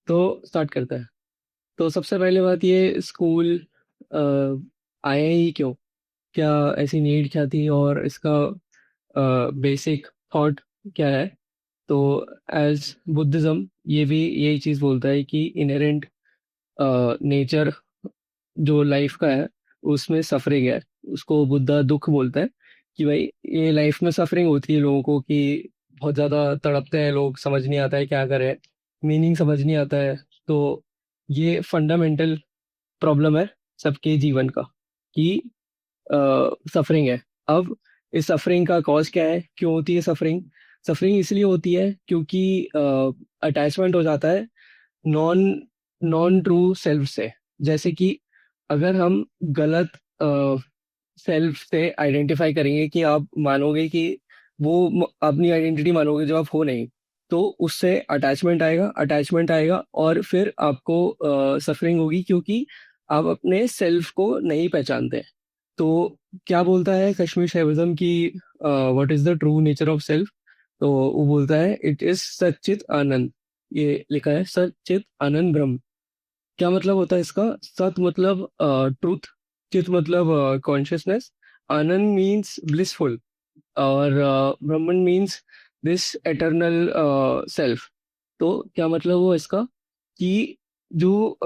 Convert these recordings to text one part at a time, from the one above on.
तो स्टार्ट करते हैं। तो सबसे पहले बात ये, स्कूल आया ही क्यों? क्या ऐसी नीड क्या थी, और इसका बेसिक थॉट क्या है? तो एज बुद्धिज्म ये भी यही चीज़ बोलता है कि इनहेरेंट नेचर जो लाइफ का है उसमें सफरिंग है। उसको बुद्धा दुख बोलता है कि भाई ये लाइफ में सफरिंग होती है लोगों को, कि बहुत ज़्यादा तड़पते हैं लोग, समझ नहीं आता है क्या करें, मीनिंग समझ नहीं आता है। तो ये फंडामेंटल प्रॉब्लम है सबके जीवन का, कि सफरिंग है। अब इस सफरिंग का कॉज क्या है, क्यों होती है सफरिंग? सफरिंग इसलिए होती है क्योंकि अटैचमेंट हो जाता है नॉन नॉन ट्रू सेल्फ से। जैसे कि अगर हम गलत सेल्फ से आइडेंटिफाई करेंगे, कि आप मानोगे कि अपनी आइडेंटिटी मानोगे जब आप हो नहीं, तो उससे अटैचमेंट आएगा और फिर आपको सफरिंग होगी, क्योंकि आप अपने सेल्फ को नहीं पहचानते। तो क्या बोलता है कश्मीर शैविज्म की, what is the true nature of self? तो वो बोलता है इट इज सच्चित आनंद। ये लिखा है सच्चित आनंद ब्रह्म। क्या मतलब होता है इसका? सत मतलब ट्रूथ, चित मतलब कॉन्शियसनेस, आनंद मीन्स ब्लिसफुल, और ब्रह्मन मीन्स दिस एटर्नल सेल्फ। तो क्या मतलब हुआ इसका? कि जो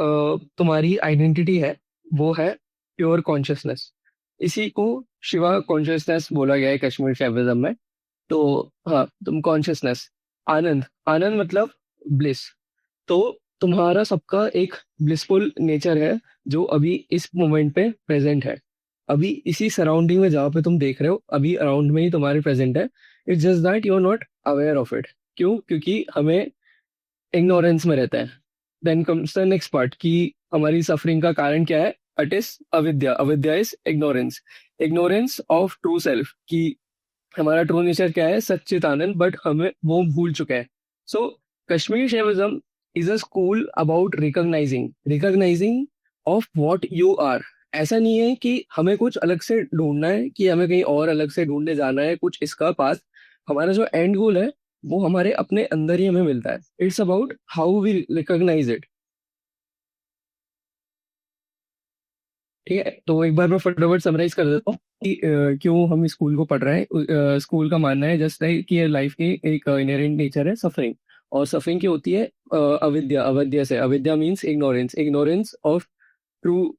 तुम्हारी आइडेंटिटी है वो है प्योर कॉन्शियसनेस। इसी को शिवा कॉन्शियसनेस बोला गया है कश्मीर शैविज्म में। तो हाँ, तुम कॉन्शियसनेस, आनंद, आनंद मतलब ब्लिस। तो तुम्हारा सबका एक ब्लिसफुल नेचर है जो अभी इस मोमेंट पे प्रेजेंट है। अभी इसी सराउंडिंग में जहाँ पे तुम देख रहे हो, अभी अराउंड में ही तुम्हारे प्रेजेंट है। It's just that you are not aware of it. क्यों? क्योंकि हमें इग्नोरेंस में रहता है। Then comes the next part, कि हमारी सफरिंग का कारण क्या है? इट इज अविद्या। अविद्या is ignorance, ignorance of true self, कि हमारा ट्रू नेचर क्या है, सच्चित आनंद, बट हमें वो भूल चुके हैं। So Kashmir Shaivism is a school about recognising of what you are. ऐसा नहीं है कि हमें कुछ अलग से ढूंढना है, कि हमें कहीं और अलग से ढूंढने जाना है कुछ इसका पास। हमारा जो एंड गोल है वो हमारे अपने अंदर ही हमें मिलता है। It's about how we recognise it. ठीक है, तो एक बार मैं फटाफट समराइज कर देता हूँ कि क्यों हम इस स्कूल को पढ़ रहे हैं। स्कूल का मानना है जस्ट लाइक कि लाइफ की एक इनहेरेंट नेचर है सफरिंग। और सफरिंग की होती है अविद्या। अविद्या से, अविद्या means ignorance, ignorance of true,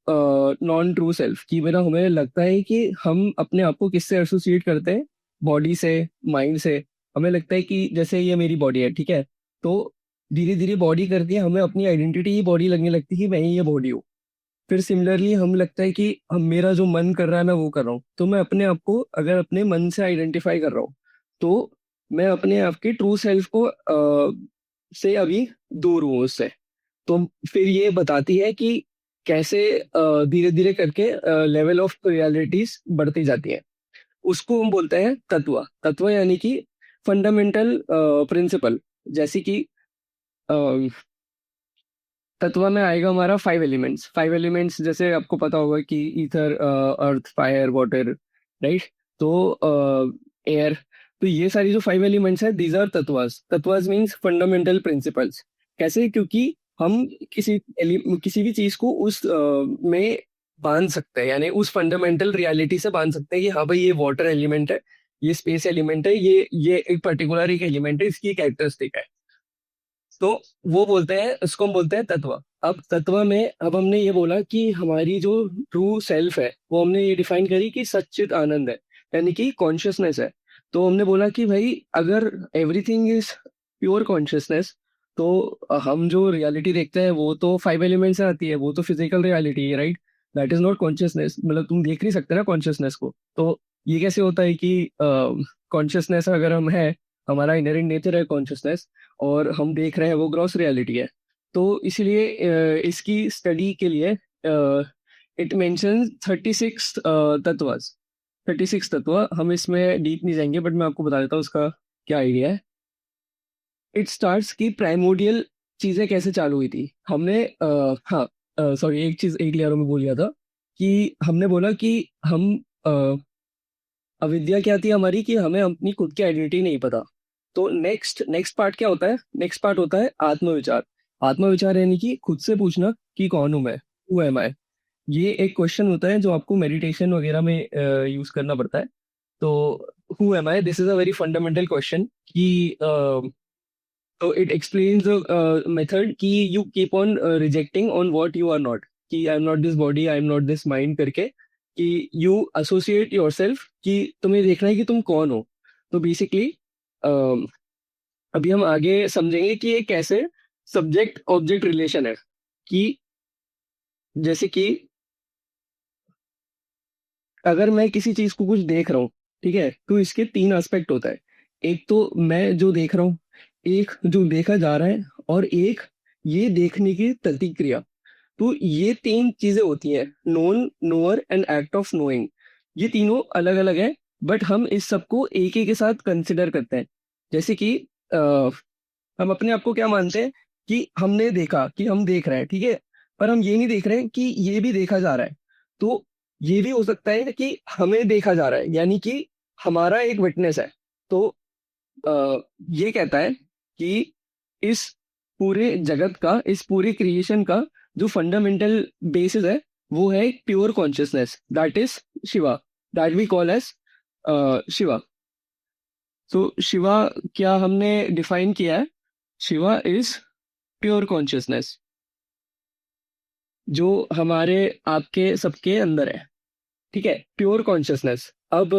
non true self. कि मेरा हमें लगता है कि हम अपने आप को किससे एसोसिएट करते हैं? बॉडी से, माइंड से। हमें लगता है कि जैसे ये मेरी बॉडी है, ठीक है, तो धीरे धीरे बॉडी करती है, हमें अपनी आइडेंटिटी ही बॉडी लगने लगती है कि मैं ही ये बॉडी हूँ। फिर सिमिलरली हम लगता है कि हम, मेरा जो मन कर रहा है मैं वो कर रहा हूँ। तो मैं अपने आप को अगर अपने मन से आइडेंटिफाई कर रहा हूँ, तो मैं अपने आप के ट्रू सेल्फ को से अभी दूर हूँ उससे। तो फिर ये बताती है कि कैसे धीरे धीरे करके लेवल ऑफ रियलिटीज बढ़ती जाती है। उसको हम बोलते हैं तत्व। तत्व यानी कि फंडामेंटल प्रिंसिपल। जैसे कि तत्व में आएगा हमारा फाइव एलिमेंट्स। फाइव एलिमेंट्स जैसे आपको पता होगा कि ether, earth, fire, water, right? तो एयर। तो ये सारी जो फाइव एलिमेंट्स है, these are tattvas. Tattvas means fundamental principles. कैसे? क्योंकि हम किसी भी चीज को उस में बांध सकते हैं, यानी उस फंडामेंटल रियलिटी से बांध सकते हैं कि हाँ भाई ये वाटर एलिमेंट है, ये स्पेस एलिमेंट है, ये एक पर्टिकुलर एक एलिमेंट है, इसकी कैरेक्टरिस्टिक है। तो वो बोलते हैं, उसको हम बोलते हैं तत्व। अब तत्व में अब हमने ये बोला कि हमारी जो ट्रू सेल्फ है वो हमने ये डिफाइन करी कि सच्चित आनंद है, यानी कि कॉन्शियसनेस है। तो हमने बोला कि भाई अगर एवरीथिंग इज प्योर कॉन्शियसनेस, तो हम जो रियलिटी देखते हैं वो तो फाइव एलिमेंट से आती है, वो तो फिजिकल रियलिटी है, right? That is not consciousness. मतलब तुम देख नहीं सकते ना कॉन्शियसनेस को। तो ये कैसे होता है कि कॉन्शियसनेस अगर हम है, हमारा इनहेरेंट नेचर है कॉन्शियसनेस, और हम देख रहे हैं वो ग्रॉस रियलिटी है। तो इसलिए इसकी स्टडी के लिए इट मेंशंस 36 तत्व। 36 तत्व। हम इसमें डीप नहीं जाएंगे, बट मैं आपको बता देता हूँ उसका क्या आइडिया है। इट स्टार्ट्स की प्राइमोडियल चीजें कैसे चालू हुई थी। हमने हाँ, सॉरी, एक चीज एक लेयर में बोल गया था, कि हमने बोला कि हम अविद्या क्या थी हमारी, कि हमें अपनी खुद की आइडेंटिटी नहीं पता। तो नेक्स्ट नेक्स्ट पार्ट क्या होता है? नेक्स्ट पार्ट होता है आत्मविचार। आत्मा विचार यानी कि खुद से पूछना कि कौन हूं मैं, हु एम आई। ये एक क्वेश्चन होता है जो आपको मेडिटेशन वगैरह में यूज करना पड़ता है। तो who am I, this is a very fundamental question कि तो इट एक्सप्लेन्स द मेथड कि you keep on rejecting on what you are not, कि I am not this body, I am not this mind करके, कि you associate yourself कि तुम्हें देखना है कि तुम कौन हो। तो बेसिकली अभी हम आगे समझेंगे कि ये कैसे सब्जेक्ट ऑब्जेक्ट रिलेशन है, कि जैसे कि अगर मैं किसी चीज को कुछ देख रहा हूँ, ठीक है, तो इसके तीन एस्पेक्ट होता है। एक तो मैं जो देख रहा हूँ, एक जो देखा जा रहा है, और एक ये देखने की प्रतिक्रिया। तो ये तीन चीजें होती हैं, known, knower and act of knowing. ये तीनों अलग अलग है, बट हम इस सबको एक ही के साथ कंसिडर करते हैं। जैसे कि हम अपने आप को क्या मानते हैं, कि हमने देखा कि हम देख रहे हैं, ठीक है, पर हम ये नहीं देख रहे हैं कि ये भी देखा जा रहा है। तो ये भी हो सकता है कि हमें देखा जा रहा है, यानी कि हमारा एक विटनेस है। तो ये कहता है कि इस पूरे जगत का, इस पूरे क्रिएशन का जो फंडामेंटल बेसिस है, वो है pure consciousness, that is Shiva, that we call as Shiva. तो शिवा क्या हमने डिफाइन किया है? शिवा इज प्योर कॉन्शियसनेस, जो हमारे आपके सबके अंदर है, ठीक है, प्योर कॉन्शियसनेस। अब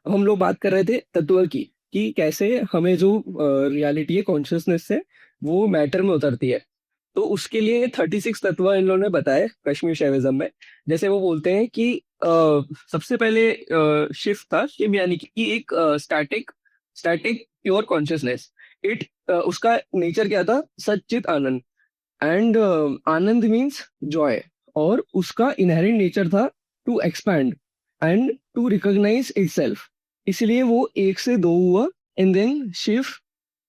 हम लोग बात कर रहे थे तत्व की, कि कैसे हमें जो रियलिटी है कॉन्शियसनेस से, वो मैटर में उतरती है। तो उसके लिए 36 तत्व इन लोगों ने बताए कश्मीर शैविज्म में। जैसे वो बोलते हैं कि सबसे पहले शिफ्ट था शिव, यानी कि एक static static pure consciousness. It उसका नेचर क्या था? सच्चित आनंद। And ananda means joy. और उसका इनहेरेंट नेचर था to expand and to recognise itself. इसलिए वो एक से दो हुआ, and then Shiva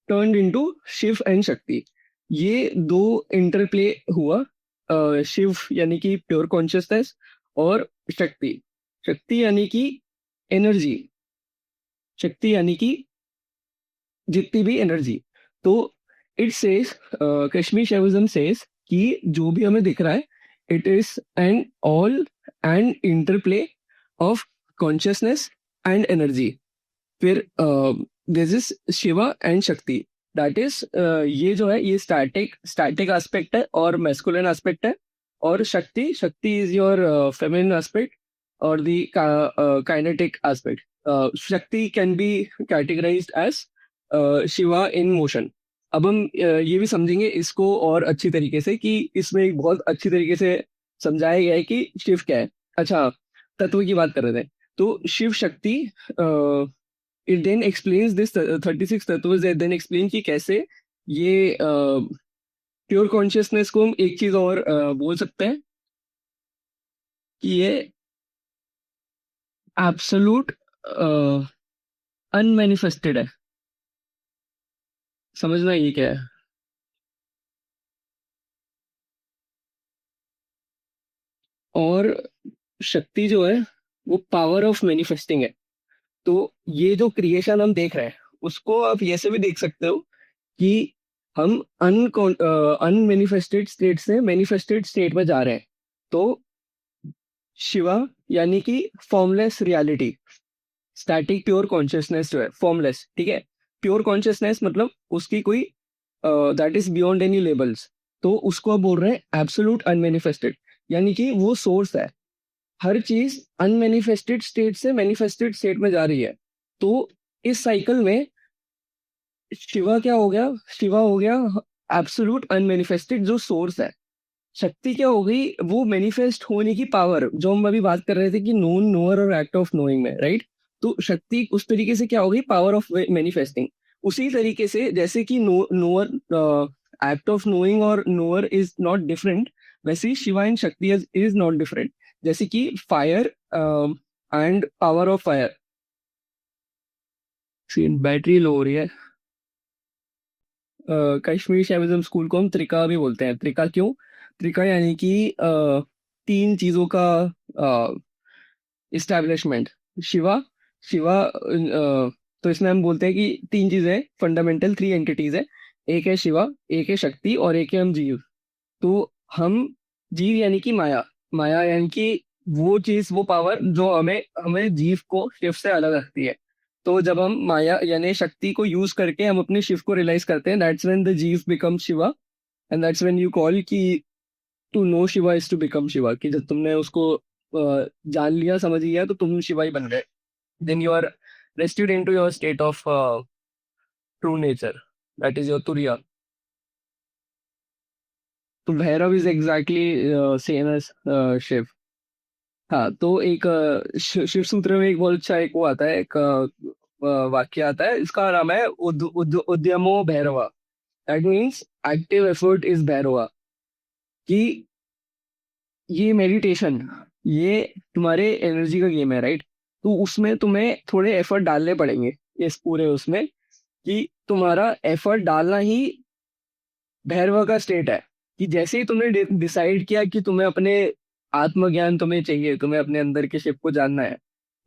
turned into Shiva and Shakti. ये दो इंटरप्ले हुआ, शिव यानी कि प्योर कॉन्शियसनेस, और शक्ति। शक्ति यानी कि एनर्जी, शक्ति यानी कि जितनी भी एनर्जी। तो it says, Kashmir Shaivism says कि जो भी हमें दिख रहा है, it is an all and interplay of consciousness and energy. फिर दिस इज शिवा एंड शक्ति, दैट इज, ये जो है ये स्टैटिक स्टैटिक एस्पेक्ट है और मैस्कुलिन एस्पेक्ट है। और शक्ति, शक्ति इज योर फेमिनिन एस्पेक्ट और the kinetic aspect. Shakti can be categorised as Shiva in motion. अब हम ये भी समझेंगे इसको और अच्छी तरीके से, कि इसमें एक बहुत अच्छी तरीके से समझाया गया है कि शिव क्या है। अच्छा, तत्व की बात कर रहे थे। तो Shiv Shakti, it then explains this 36 तत्व, देन एक्सप्लेन कि कैसे ये प्योर कॉन्शियसनेस को हम एक चीज और बोल सकते हैं, कि ये एब्सोल्यूट अनमैनिफेस्टेड है। समझना ये क्या है। और शक्ति जो है, वो पावर ऑफ मैनिफेस्टिंग है। तो ये जो क्रिएशन हम देख रहे हैं, उसको आप ऐसे भी देख सकते हो कि हम अनमैनिफेस्टेड स्टेट से मैनिफेस्टेड स्टेट में जा रहे हैं। तो शिवा यानी कि formless reality, static pure consciousness जो है फॉर्मलेस, ठीक है। प्योर कॉन्शियसनेस मतलब उसकी कोई that is beyond any labels. तो उसको अब बोल रहे हैं एब्सोल्यूट अनमैनिफेस्टेड, यानी कि वो सोर्स है। हर चीज अनमैनिफेस्टेड स्टेट से मैनिफेस्टेड स्टेट में जा रही है। तो इस साइकिल में शिवा क्या हो गया? शिवा हो गया एब्सोल्यूट अनमैनिफेस्टेड जो सोर्स है। शक्ति क्या हो गई? वो मैनिफेस्ट होने की पावर, जो हम अभी बात कर रहे थे कि नोन, नोअर और एक्ट ऑफ नोइंग में, राइट। तो शक्ति उस तरीके से क्या हो गई? Power of manifesting. उसी तरीके से जैसे कि नोअर, एक्ट ऑफ नोइंग और नोअर इज नॉट डिफरेंट, वैसे ही शिवा एंड शक्ति इज नॉट डिफरेंट। जैसे कि fire and power of fire. Battery low हो रही है। कश्मीर शैविज्म स्कूल को हम त्रिका भी बोलते हैं। त्रिका क्यों? त्रिका यानी कि तीन चीजों का इस्टेब्लिशमेंट। शिवा, शिवा तो इसमें हम बोलते हैं कि तीन चीजें फंडामेंटल, थ्री एंटिटीज है। एक है शिवा, एक है शक्ति और एक है हम जीव। तो हम जीव यानी कि माया, माया यानी कि वो चीज, वो पावर जो हमें हमें जीव को शिव से अलग रखती है। तो जब हम माया यानी शक्ति को यूज करके हम अपने शिव को रियलाइज करते हैं, that's when the jiva become Shiva. And that's when you call कि to know Shiva is to become Shiva, कि जब तुमने उसको जान लिया, समझ लिया, तो तुम शिवा ही बन गए। Then you are restored into your state of true nature, that is your turiya. तो Bhairav is exactly same as Shiva. हाँ, तो एक शिव सूत्र में एक बहुत अच्छा एक वो आता है, एक वाक्य आता है, इसका नाम है Udyamo Bhairava. That means active effort is Bhairava. कि ये मेडिटेशन, ये तुम्हारे एनर्जी का गेम है, राइट? तो उसमें तुम्हें थोड़े एफर्ट डालने पड़ेंगे, इस पूरे उसमें, कि तुम्हारा एफर्ट डालना ही भैरवा का स्टेट है। कि जैसे ही तुमने डिसाइड किया कि तुम्हें अपने आत्मज्ञान तुम्हें चाहिए, तुम्हें अपने अंदर के शिव को जानना है,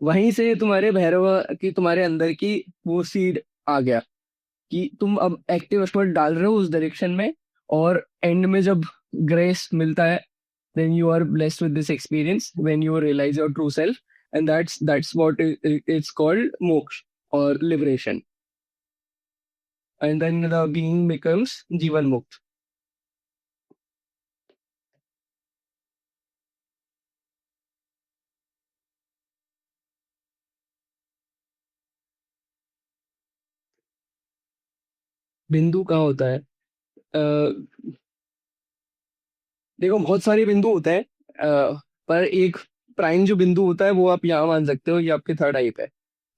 वहीं से तुम्हारे भैरव की, तुम्हारे अंदर की वो सीड आ गया कि तुम अब एक्टिव एफर्ट डाल रहे हो उस डायरेक्शन में। और एंड में जब ग्रेस मिलता है, then you are blessed with this experience when you realize your true self, and that's what it's called moksha or liberation. And then the being becomes jivan mukt. बिंदु कहाँ होता है? देखो, बहुत सारे बिंदु होते हैं, पर एक प्राइम जो बिंदु होता है वो आप यहाँ मान सकते हो, ये आपके थर्ड आई पे है।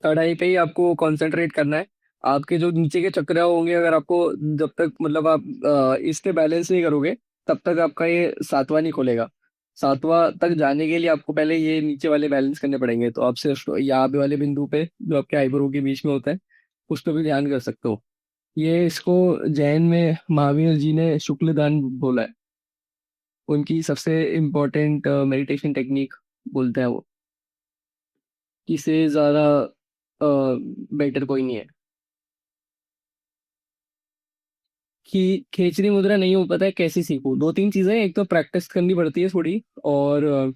थर्ड आई पे ही आपको कंसंट्रेट करना है। आपके जो नीचे के चक्र होंगे, अगर आपको, जब तक मतलब आप इस पे बैलेंस नहीं करोगे, तब तक आपका ये सातवां नहीं खुलेगा। सातवां तक जाने के लिए आपको पहले ये नीचे वाले बैलेंस करने पड़ेंगे। तो आप सिर्फ यहाँ पे वाले बिंदु पे, जो आपके आईब्रो के बीच में होता है, उस पर भी ध्यान कर सकते हो। ये इसको जैन में महावीर जी ने शुक्ल दान बोला है। उनकी सबसे इम्पोर्टेंट मेडिटेशन टेक्निक बोलते हैं वो, कि इससे ज्यादा बेटर कोई नहीं है। कि खेचरी मुद्रा नहीं हो पता है कैसे सीखूं? दो तीन चीजें, एक तो प्रैक्टिस करनी पड़ती है थोड़ी। और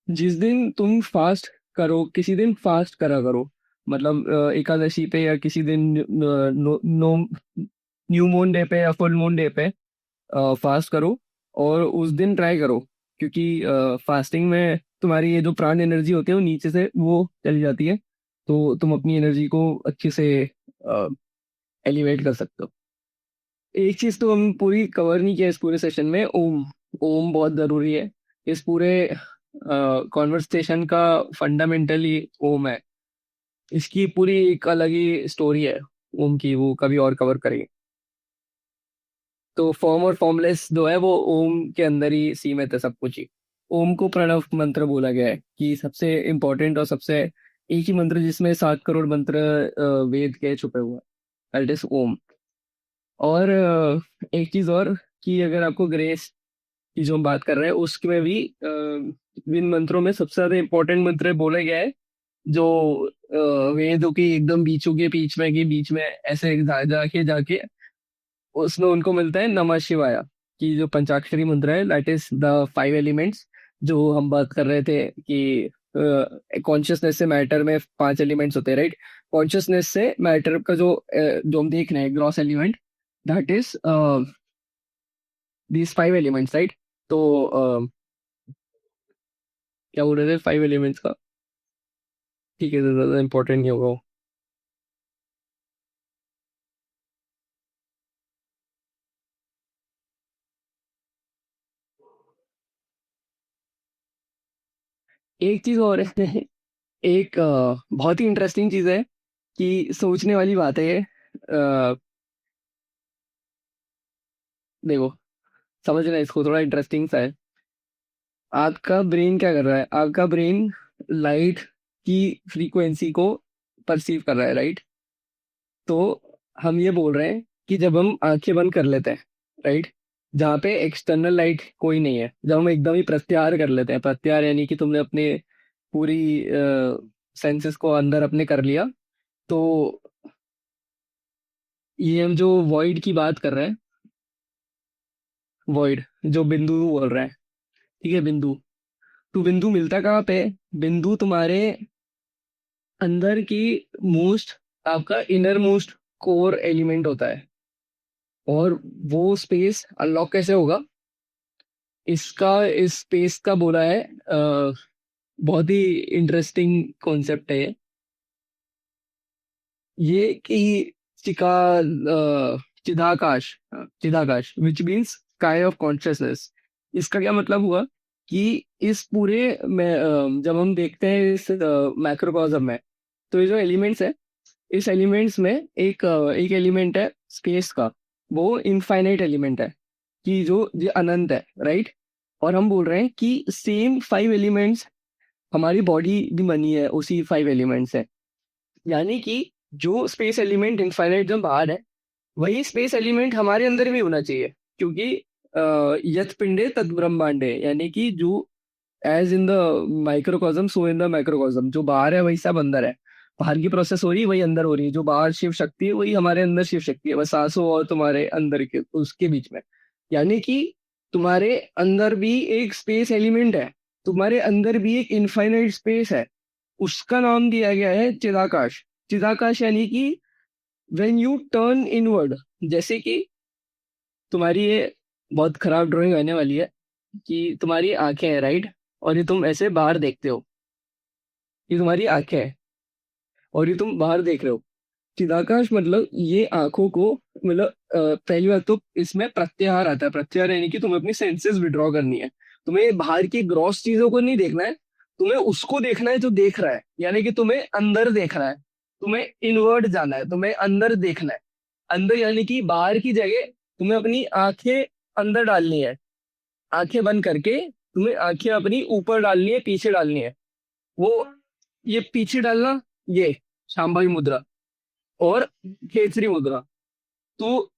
जिस दिन तुम फास्ट करो, किसी दिन फास्ट करा करो, मतलब एकादशी पे या किसी दिन, no, no, new moon day पे या फुल मून डे पे फास्ट करो। और उस दिन ट्राई करो, क्योंकि फास्टिंग में तुम्हारी ये जो प्राण एनर्जी होती है वो नीचे से वो चली जाती है। तो तुम अपनी एनर्जी को अच्छे से एलिवेट कर सकते हो। एक चीज तो हम पूरी कवर नहीं किया इस पूरे सेशन में, ओम। ओम बहुत जरूरी है। इस पूरे कॉन्वर्सेशन का फंडामेंटली ओम है। इसकी पूरी एक अलग ही स्टोरी है ओम की, वो कभी और कवर करेंगे। तो फॉर्म और फॉर्मलेस जो है वो ओम के अंदर ही सीमित है सब कुछ ही। ओम को प्रणव मंत्र बोला गया है, कि सबसे इम्पोर्टेंट और सबसे एक ही मंत्र जिसमें 7 करोड़ मंत्र वेद के छुपे हुए हैं, दैट इज ओम। और एक चीज और, कि अगर आपको ग्रेस की जो हम बात कर रहे हैं उसमें भी इन मंत्रों में सबसे ज्यादा इम्पोर्टेंट मंत्र बोला गया है, जो वेदों की एकदम बीचों के बीच में, के बीच में ऐसे जाके जाके उसमें उनको मिलता है नमः शिवाय, की जो पंचाक्षरी मंत्र है, दैट इज द 5 एलिमेंट्स। जो हम बात कर रहे थे कि कॉन्शियसनेस से मैटर में 5 एलिमेंट्स होते हैं, राइट? कॉन्शियसनेस से मैटर का जो हम देख रहे हैं gross element, that is these 5 elements, right? तो क्या बोल रहे थे 5 एलिमेंट्स का? ठीक है, तो ज्यादा इंपॉर्टेंट नहीं होगा वो। एक चीज और है एक बहुत ही इंटरेस्टिंग चीज है, कि सोचने वाली बात है ये। देखो, समझना इसको, थोड़ा इंटरेस्टिंग सा है। आपका ब्रेन क्या कर रहा है? आपका ब्रेन लाइट की फ्रीक्वेंसी को परसीव कर रहा है, राइट? तो हम ये बोल रहे हैं कि जब हम आंखें बंद कर लेते हैं, राइट, जहाँ पे एक्सटर्नल लाइट कोई नहीं है, जब हम एकदम ही प्रत्याहार कर लेते हैं, प्रत्याहार यानी कि तुमने अपने पूरी सेंसेस को अंदर अपने कर लिया, तो ये हम जो वॉइड की बात कर रहे हैं, वॉइड जो बिंदु बोल रहे हैं, ठीक है, बिंदु। तो बिंदु मिलता कहाँ पे है? बिंदु तुम्हारे अंदर की मोस्ट, आपका इनर मोस्ट कोर एलिमेंट होता है। और वो स्पेस अनलॉक कैसे होगा? इसका, इस स्पेस का बोला है, बहुत ही इंटरेस्टिंग कॉन्सेप्ट है ये कि चिका chidakasha, chidakasha which means sky of consciousness. इसका क्या मतलब हुआ कि इस पूरे में जब हम देखते हैं इस मैक्रोकॉस्म में, तो ये जो एलिमेंट्स है, इस एलिमेंट्स में एक एलिमेंट है स्पेस का, वो इनफाइनाइट एलिमेंट है, कि जो ये अनंत है, राइट। और हम बोल रहे हैं कि सेम 5 एलिमेंट्स, हमारी बॉडी भी बनी है उसी 5 एलिमेंट से। यानी कि जो स्पेस एलिमेंट इनफाइनाइट जो बाहर है, वही स्पेस एलिमेंट हमारे अंदर भी होना चाहिए, क्योंकि यत पिंडे तद ब्रह्मांडे, यानी कि जो as in the microcosm so in the microcosm, जो बाहर है वही सब अंदर है। बाहर की प्रोसेस हो रही है वही अंदर हो रही है, जो बाहर शिव शक्ति है वही हमारे अंदर शिव शक्ति है, बस सांसों और तुम्हारे अंदर के उसके बीच में। यानी कि तुम्हारे अंदर भी एक स्पेस एलिमेंट है, तुम्हारे अंदर भी एक इनफाइनाइट स्पेस है, उसका नाम दिया गया है चिदाकाश। चिदाकाश यानी कि व्हेन यू टर्न इनवर्ड, जैसे कि तुम्हारी ये बहुत खराब ड्राइंग आने वाली है, कि तुम्हारी आंखें हैं, राइट, और ये तुम ऐसे बाहर देखते हो, ये तुम्हारी आंखें हैं और ये तुम बाहर देख रहे हो। चिदाकाश मतलब ये आंखों को, मतलब पहली बात तो इसमें प्रत्याहार आता है। प्रत्याहार यानी कि तुम्हें अपनी सेंसेस विड्रॉ करनी है, तुम्हें बाहर की ग्रॉस चीजों को नहीं देखना है, तुम्हें उसको देखना है जो देख रहा है, यानी कि तुम्हें अंदर देखना है, तुम्हें इनवर्ड जाना है, तुम्हें अंदर देखना है। अंदर यानी कि बाहर की जगह तुम्हें अपनी आंखें अंदर डालनी है, आंखें बंद करके तुम्हें आंखें अपनी ऊपर डालनी है, पीछे डालनी है। वो ये पीछे डालना, ये शांभवी मुद्रा और खेचरी मुद्रा। तो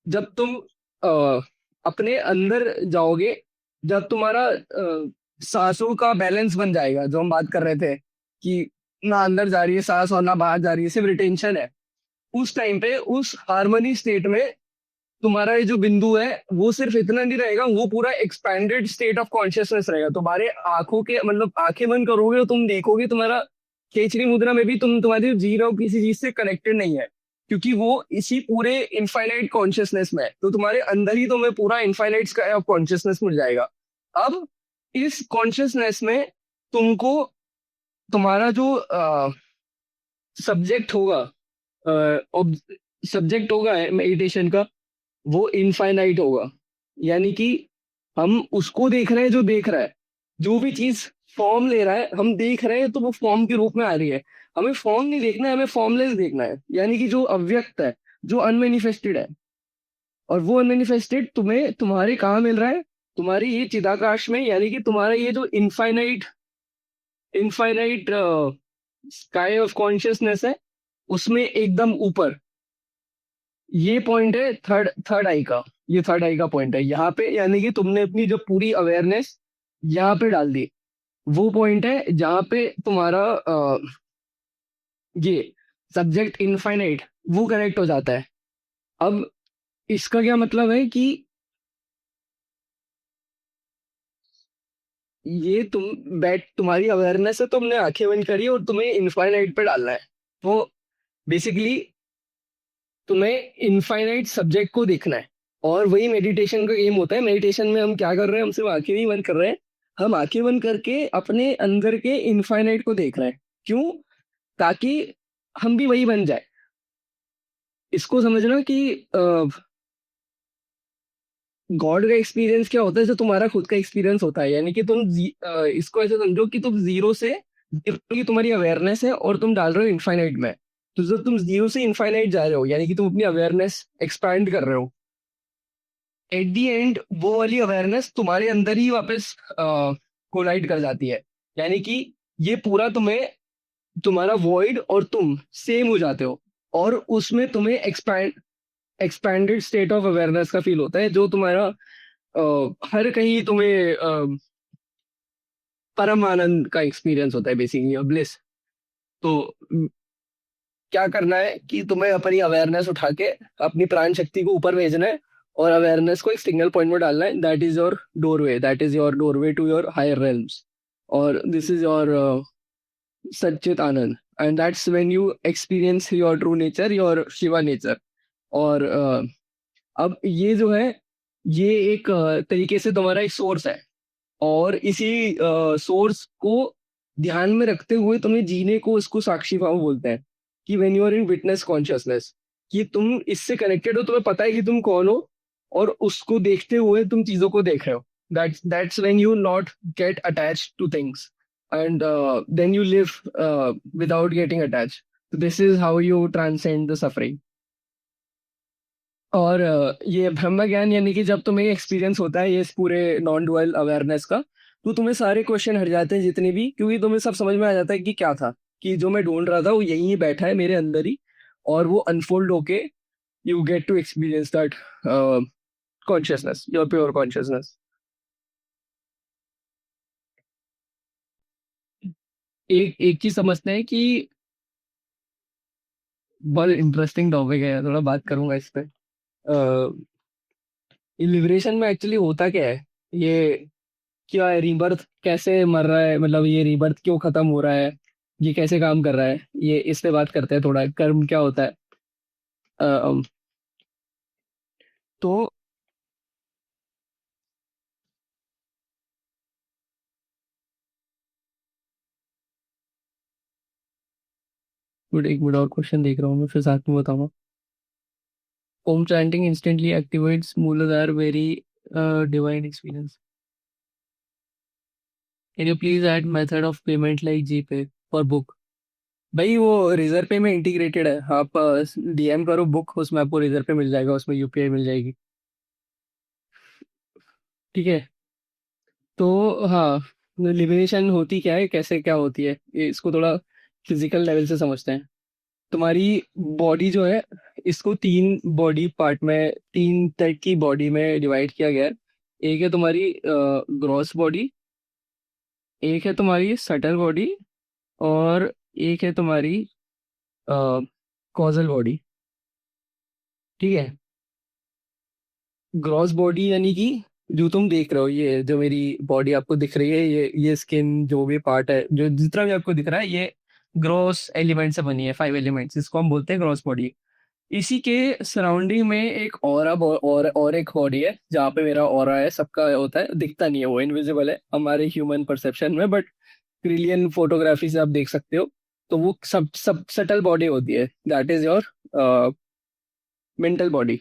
जब तुम अ, अपने अंदर जाओगे, जब तुम्हारा सांसों का बैलेंस बन जाएगा, जो हम बात कर रहे थे कि ना अंदर जा रही है सांस और ना बाहर जा रही है, सिर्फ रिटेंशन है, उस टाइम पे उस हार्मनी स्टेट में तुम्हारा ये जो बिंदु है वो सिर्फ इतना नहीं रहेगा, वो पूरा एक्सपैंडेड स्टेट ऑफ कॉन्शियसनेस रहेगा। तुम्हारे आंखों के, मतलब आंखें बंद करोगे तो तुम देखोगे, तुम्हारा खेचरी मुद्रा में भी तुम्हारी जीरो किसी चीज से कनेक्टेड नहीं है, क्योंकि वो इसी पूरे इनफाइनाइट कॉन्शियसनेस में है। तो तुम्हारे अंदर ही तुम्हें पूरा इनफाइनाइट स्काई ऑफ कॉन्शियसनेस मिल जाएगा। अब इस कॉन्शियसनेस में तुमको, तुम्हारा जो सब्जेक्ट होगा, सब्जेक्ट होगा मेडिटेशन का, वो इनफाइनाइट होगा। यानी कि हम उसको देख रहे हैं जो देख रहा है, जो भी चीज फॉर्म ले रहा है हम देख रहे हैं, तो वो फॉर्म के रूप में आ रही है। हमें फॉर्म नहीं देखना है, हमें फॉर्मलेस देखना है, यानी कि जो अव्यक्त है, जो अनमेनिफेस्टेड है। और वो अनमेनिफेस्टेड तुम्हें तुम्हारे कहाँ मिल रहा है? तुम्हारी ये चिदाकाश में, यानी कि तुम्हारा ये जो infinite infinite sky of consciousness है, उसमें एकदम ऊपर ये पॉइंट है, थर्ड थर्ड आई का। ये थर्ड आई का पॉइंट है यहाँ पे, यानी कि तुमने अपनी जो पूरी अवेयरनेस यहाँ पे डाल दी। वो पॉइंट है जहाँ पे तुम्हारा ये सब्जेक्ट इनफाइनाइट वो कनेक्ट हो जाता है। अब इसका क्या मतलब है कि ये तुम बैठ, तुम्हारी अवेयरनेस है, तुमने आंखें बंद करी और तुम्हें इनफाइनाइट पे डालना है। तो बेसिकली तुम्हें इनफाइनाइट सब्जेक्ट को देखना है। और वही मेडिटेशन का एम होता है। मेडिटेशन में हम क्या कर रहे हैं? हम सिर्फ आंखें नहीं बंद कर रहे हैं, हम आंखें बंद करके अपने अंदर के इनफाइनाइट को देख रहे हैं। क्यों? ताकि हम भी वही बन जाए। इसको समझना कि गॉड का एक्सपीरियंस क्या होता है, जो तुम्हारा खुद का एक्सपीरियंस होता है। यानी कि इसको ऐसे समझो कि तुम जीरो से, जीरो की तुम्हारी अवेयरनेस है और तुम डाल रहे हो इनफाइनाइट में। तो जब तुम जीरो से इनफाइनाइट जा रहे हो, यानी कि तुम अपनी अवेयरनेस एक्सपैंड कर रहे हो, एट दी एंड वो वाली अवेयरनेस तुम्हारे अंदर ही वापस कोलाइड कर जाती है। यानी कि ये पूरा तुम्हें, तुम्हारा वॉइड और तुम सेम हो जाते हो। और उसमें तुम्हें एक्सपैंडेड स्टेट ऑफ अवेयरनेस का फील होता है, जो तुम्हारा हर कहीं तुम्हें परम आनंद का एक्सपीरियंस होता है, बेसिकली ब्लिस। तो क्या करना है कि तुम्हें अपनी अवेयरनेस उठा के अपनी प्राण शक्ति को ऊपर भेजना है, और अवेयरनेस को एक सिंगल पॉइंट में डालना है। That is your doorway to your higher realms, और this is your satchit Anand, and that's when you experience your true nature, your Shiva nature. और अब ये जो है, ये एक तरीके से तुम्हारा एक सोर्स है, और इसी सोर्स को ध्यान में रखते हुए तुम्हें जीने को, इसको साक्षी भाव बोलते हैं। कि when you are in witness consciousness, कि तुम इससे कनेक्टेड हो, तुम्हें पता है कि तुम कौन हो, और उसको देखते हुए तुम चीजों को देख रहे हो। That's when you not get attached to things, and then you live without getting attached. This is how you transcend the suffering. और ये ब्रह्म ज्ञान यानी कि जब तुम्हें एक्सपीरियंस होता है ये इस पूरे नॉन डुअल अवेयरनेस का, तो तुम्हें सारे क्वेश्चन हट जाते हैं जितने भी, क्योंकि तुम्हें सब समझ में आ जाता है कि क्या था, कि जो मैं ढूंढ रहा था वो यहीं ही बैठा है मेरे अंदर ही, और वो अनफोल्ड होके you get to experience that consciousness, your pure consciousness. एक एक चीज समझते हैं कि बहुत इंटरेस्टिंग टॉपिक है, थोड़ा बात करूंगा इस पे। लिबरेशन में एक्चुअली होता क्या है, ये क्या है, रीबर्थ कैसे मर रहा है, मतलब ये रीबर्थ क्यों खत्म हो रहा है, ये कैसे काम कर रहा है, ये इस पे बात करते हैं थोड़ा, कर्म क्या होता है। अ, तो एक मिनट और क्वेश्चन देख रहा हूँ मैं, फिर साथ में बताऊंगा। ओम चैंटिंग इंस्टेंटली एक्टिवेट्स मूलाधार very divine experience. Can you please add method of payment like GPay for book. भाई वो रिजर्व पे में इंटीग्रेटेड है, आप डीएम करो बुक, उसमें आपको रिजर्व पे मिल जाएगा, उसमें यूपीआई मिल जाएगी। ठीक है। तो हाँ, लिबरेशन होती क्या है, कैसे क्या होती है, इसको थोड़ा फिजिकल लेवल से समझते हैं। तुम्हारी बॉडी जो है, इसको तीन बॉडी पार्ट में, तीन टाइप की बॉडी में डिवाइड किया गया है। एक है तुम्हारी ग्रॉस बॉडी, एक है तुम्हारी सटल बॉडी, और एक है तुम्हारी कॉजल बॉडी। ठीक है। ग्रॉस बॉडी यानी कि जो तुम देख रहे हो, ये जो मेरी बॉडी आपको दिख रही है, ये स्किन जो भी पार्ट है, जो जितना भी आपको दिख रहा है, ये ग्रॉस एलिमेंट से बनी है, 5 एलिमेंट्स, इसको हम बोलते हैं ग्रॉस बॉडी। इसी के सराउंडिंग में एक और एक बॉडी है, जहाँ पे मेरा ऑरा है, सबका होता है, दिखता नहीं है, वो इनविजिबल है हमारे ह्यूमन परसेप्शन में, बट ट्रिलियन फोटोग्राफी से आप देख सकते हो। तो वो सब सब सटल बॉडी होती है, that is your mental body.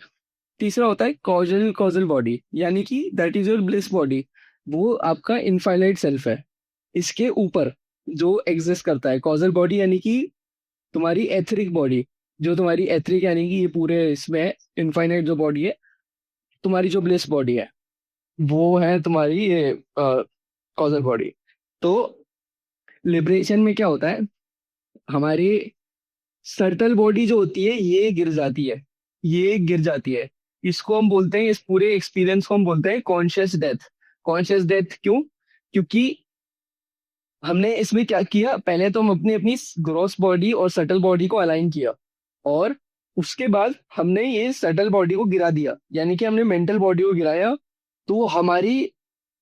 तीसरा होता है कॉजल कॉजल बॉडी, यानी कि that is your bliss body, वो आपका इनफाइनाइट सेल्फ है। इसके ऊपर जो एग्जिस्ट करता है कॉजल बॉडी, यानी कि तुम्हारी एथरिक बॉडी, जो तुम्हारी एथरिक यानी कि ये पूरे इसमें इनफाइनाइट जो बॉडी है, तुम्हारी जो ब्लिस बॉडी है, वो है तुम्हारी ये कॉजल बॉडी। तो लिबरेशन में क्या होता है, हमारी सर्टल बॉडी जो होती है ये गिर जाती है, ये गिर जाती है। इसको हम बोलते हैं, इस पूरे एक्सपीरियंस को हम बोलते हैं कॉन्शियस डेथ। कॉन्शियस डेथ क्यों? क्योंकि हमने इसमें क्या किया, पहले तो हम अपनी अपनी ग्रॉस बॉडी और सटल बॉडी को अलाइन किया, और उसके बाद हमने ये सटल बॉडी को गिरा दिया, यानी कि हमने मेंटल बॉडी को गिराया। तो हमारी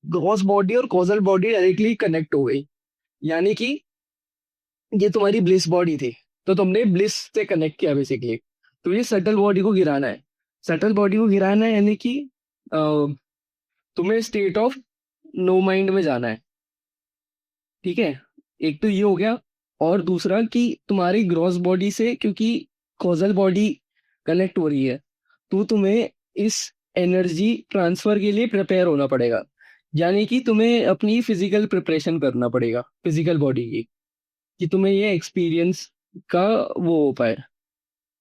ग्रॉस बॉडी और कॉजल बॉडी डायरेक्टली कनेक्ट हो गई, यानी कि ये तुम्हारी ब्लिस बॉडी थी, तो तुमने ब्लिस से कनेक्ट किया बेसिकली। तो ये सटल बॉडी को गिराना है। सटल बॉडी को गिराना है यानी कि अ, तुम्हें स्टेट ऑफ नो माइंड में जाना है। ठीक है। एक तो ये हो गया, और दूसरा कि तुम्हारी ग्रॉस बॉडी से, क्योंकि कॉजल बॉडी कनेक्ट हो रही है, तो तुम्हें इस एनर्जी ट्रांसफर के लिए प्रिपेयर होना पड़ेगा, यानी कि तुम्हें अपनी फिजिकल प्रिपरेशन करना पड़ेगा फिजिकल बॉडी की, कि तुम्हें ये एक्सपीरियंस का वो हो पाए,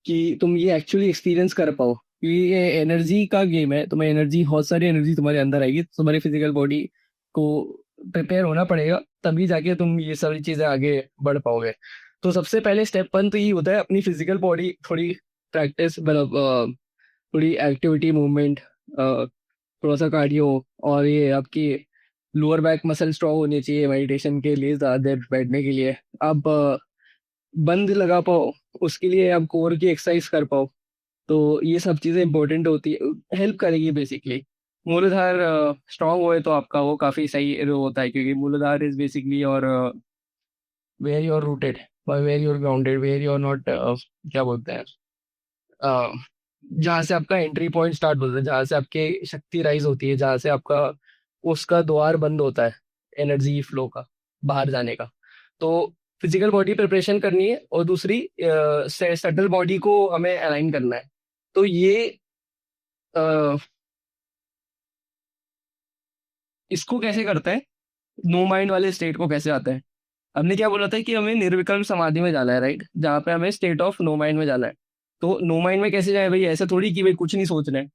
कि तुम ये एक्चुअली एक्सपीरियंस कर पाओ, क्योंकि ये एनर्जी का गेम है, तुम्हें एनर्जी, बहुत सारी एनर्जी तुम्हारे अंदर आएगी, तो तुम्हारी फिजिकल बॉडी को प्रिपेयर होना पड़ेगा, तभी जाके तुम ये सारी चीजें आगे बढ़ पाओगे। तो सबसे पहले स्टेप 1 तो ये होता है, अपनी फिजिकल बॉडी थोड़ी प्रैक्टिस, मतलब थोड़ी एक्टिविटी, मूवमेंट, थोड़ा सा कार्डियो, और ये आपकी लोअर बैक मसल स्ट्रॉन्ग होनी चाहिए मेडिटेशन के लिए, ज्यादा देर बैठने के लिए आप बंद लगा पाओ, उसके लिए आप कोर की एक्सरसाइज कर पाओ। तो ये सब चीजें इंपॉर्टेंट होती है, हेल्प करेगी बेसिकली। मूलाधार स्ट्रांग होए तो आपका वो काफी सही होता है, क्योंकि मूलाधार इज बेसिकली और where you are rooted, where you are grounded, where you are not, क्या बोलते हैं, अ, जहाँ से आपका एंट्री पॉइंट स्टार्ट होता है, जहाँ से आपके शक्ति राइज होती है, जहाँ से आपका उसका द्वार बंद होता है एनर्जी फ्लो का, बाहर जाने का। तो फिजिकल बॉडी प्रिपरेशन करनी है, और दूसरी सटल बॉडी को हमें अलाइन करना है। तो ये अ, इसको कैसे करते हैं, नो माइंड वाले स्टेट को कैसे आता है। हमने क्या बोला था कि हमें निर्विकल्प समाधि में जाना है, राइट, जहाँ पे हमें स्टेट ऑफ नो माइंड में जाना है। तो नो माइंड में कैसे जाए भाई, ऐसे थोड़ी कि भाई कुछ नहीं सोच रहे हैं।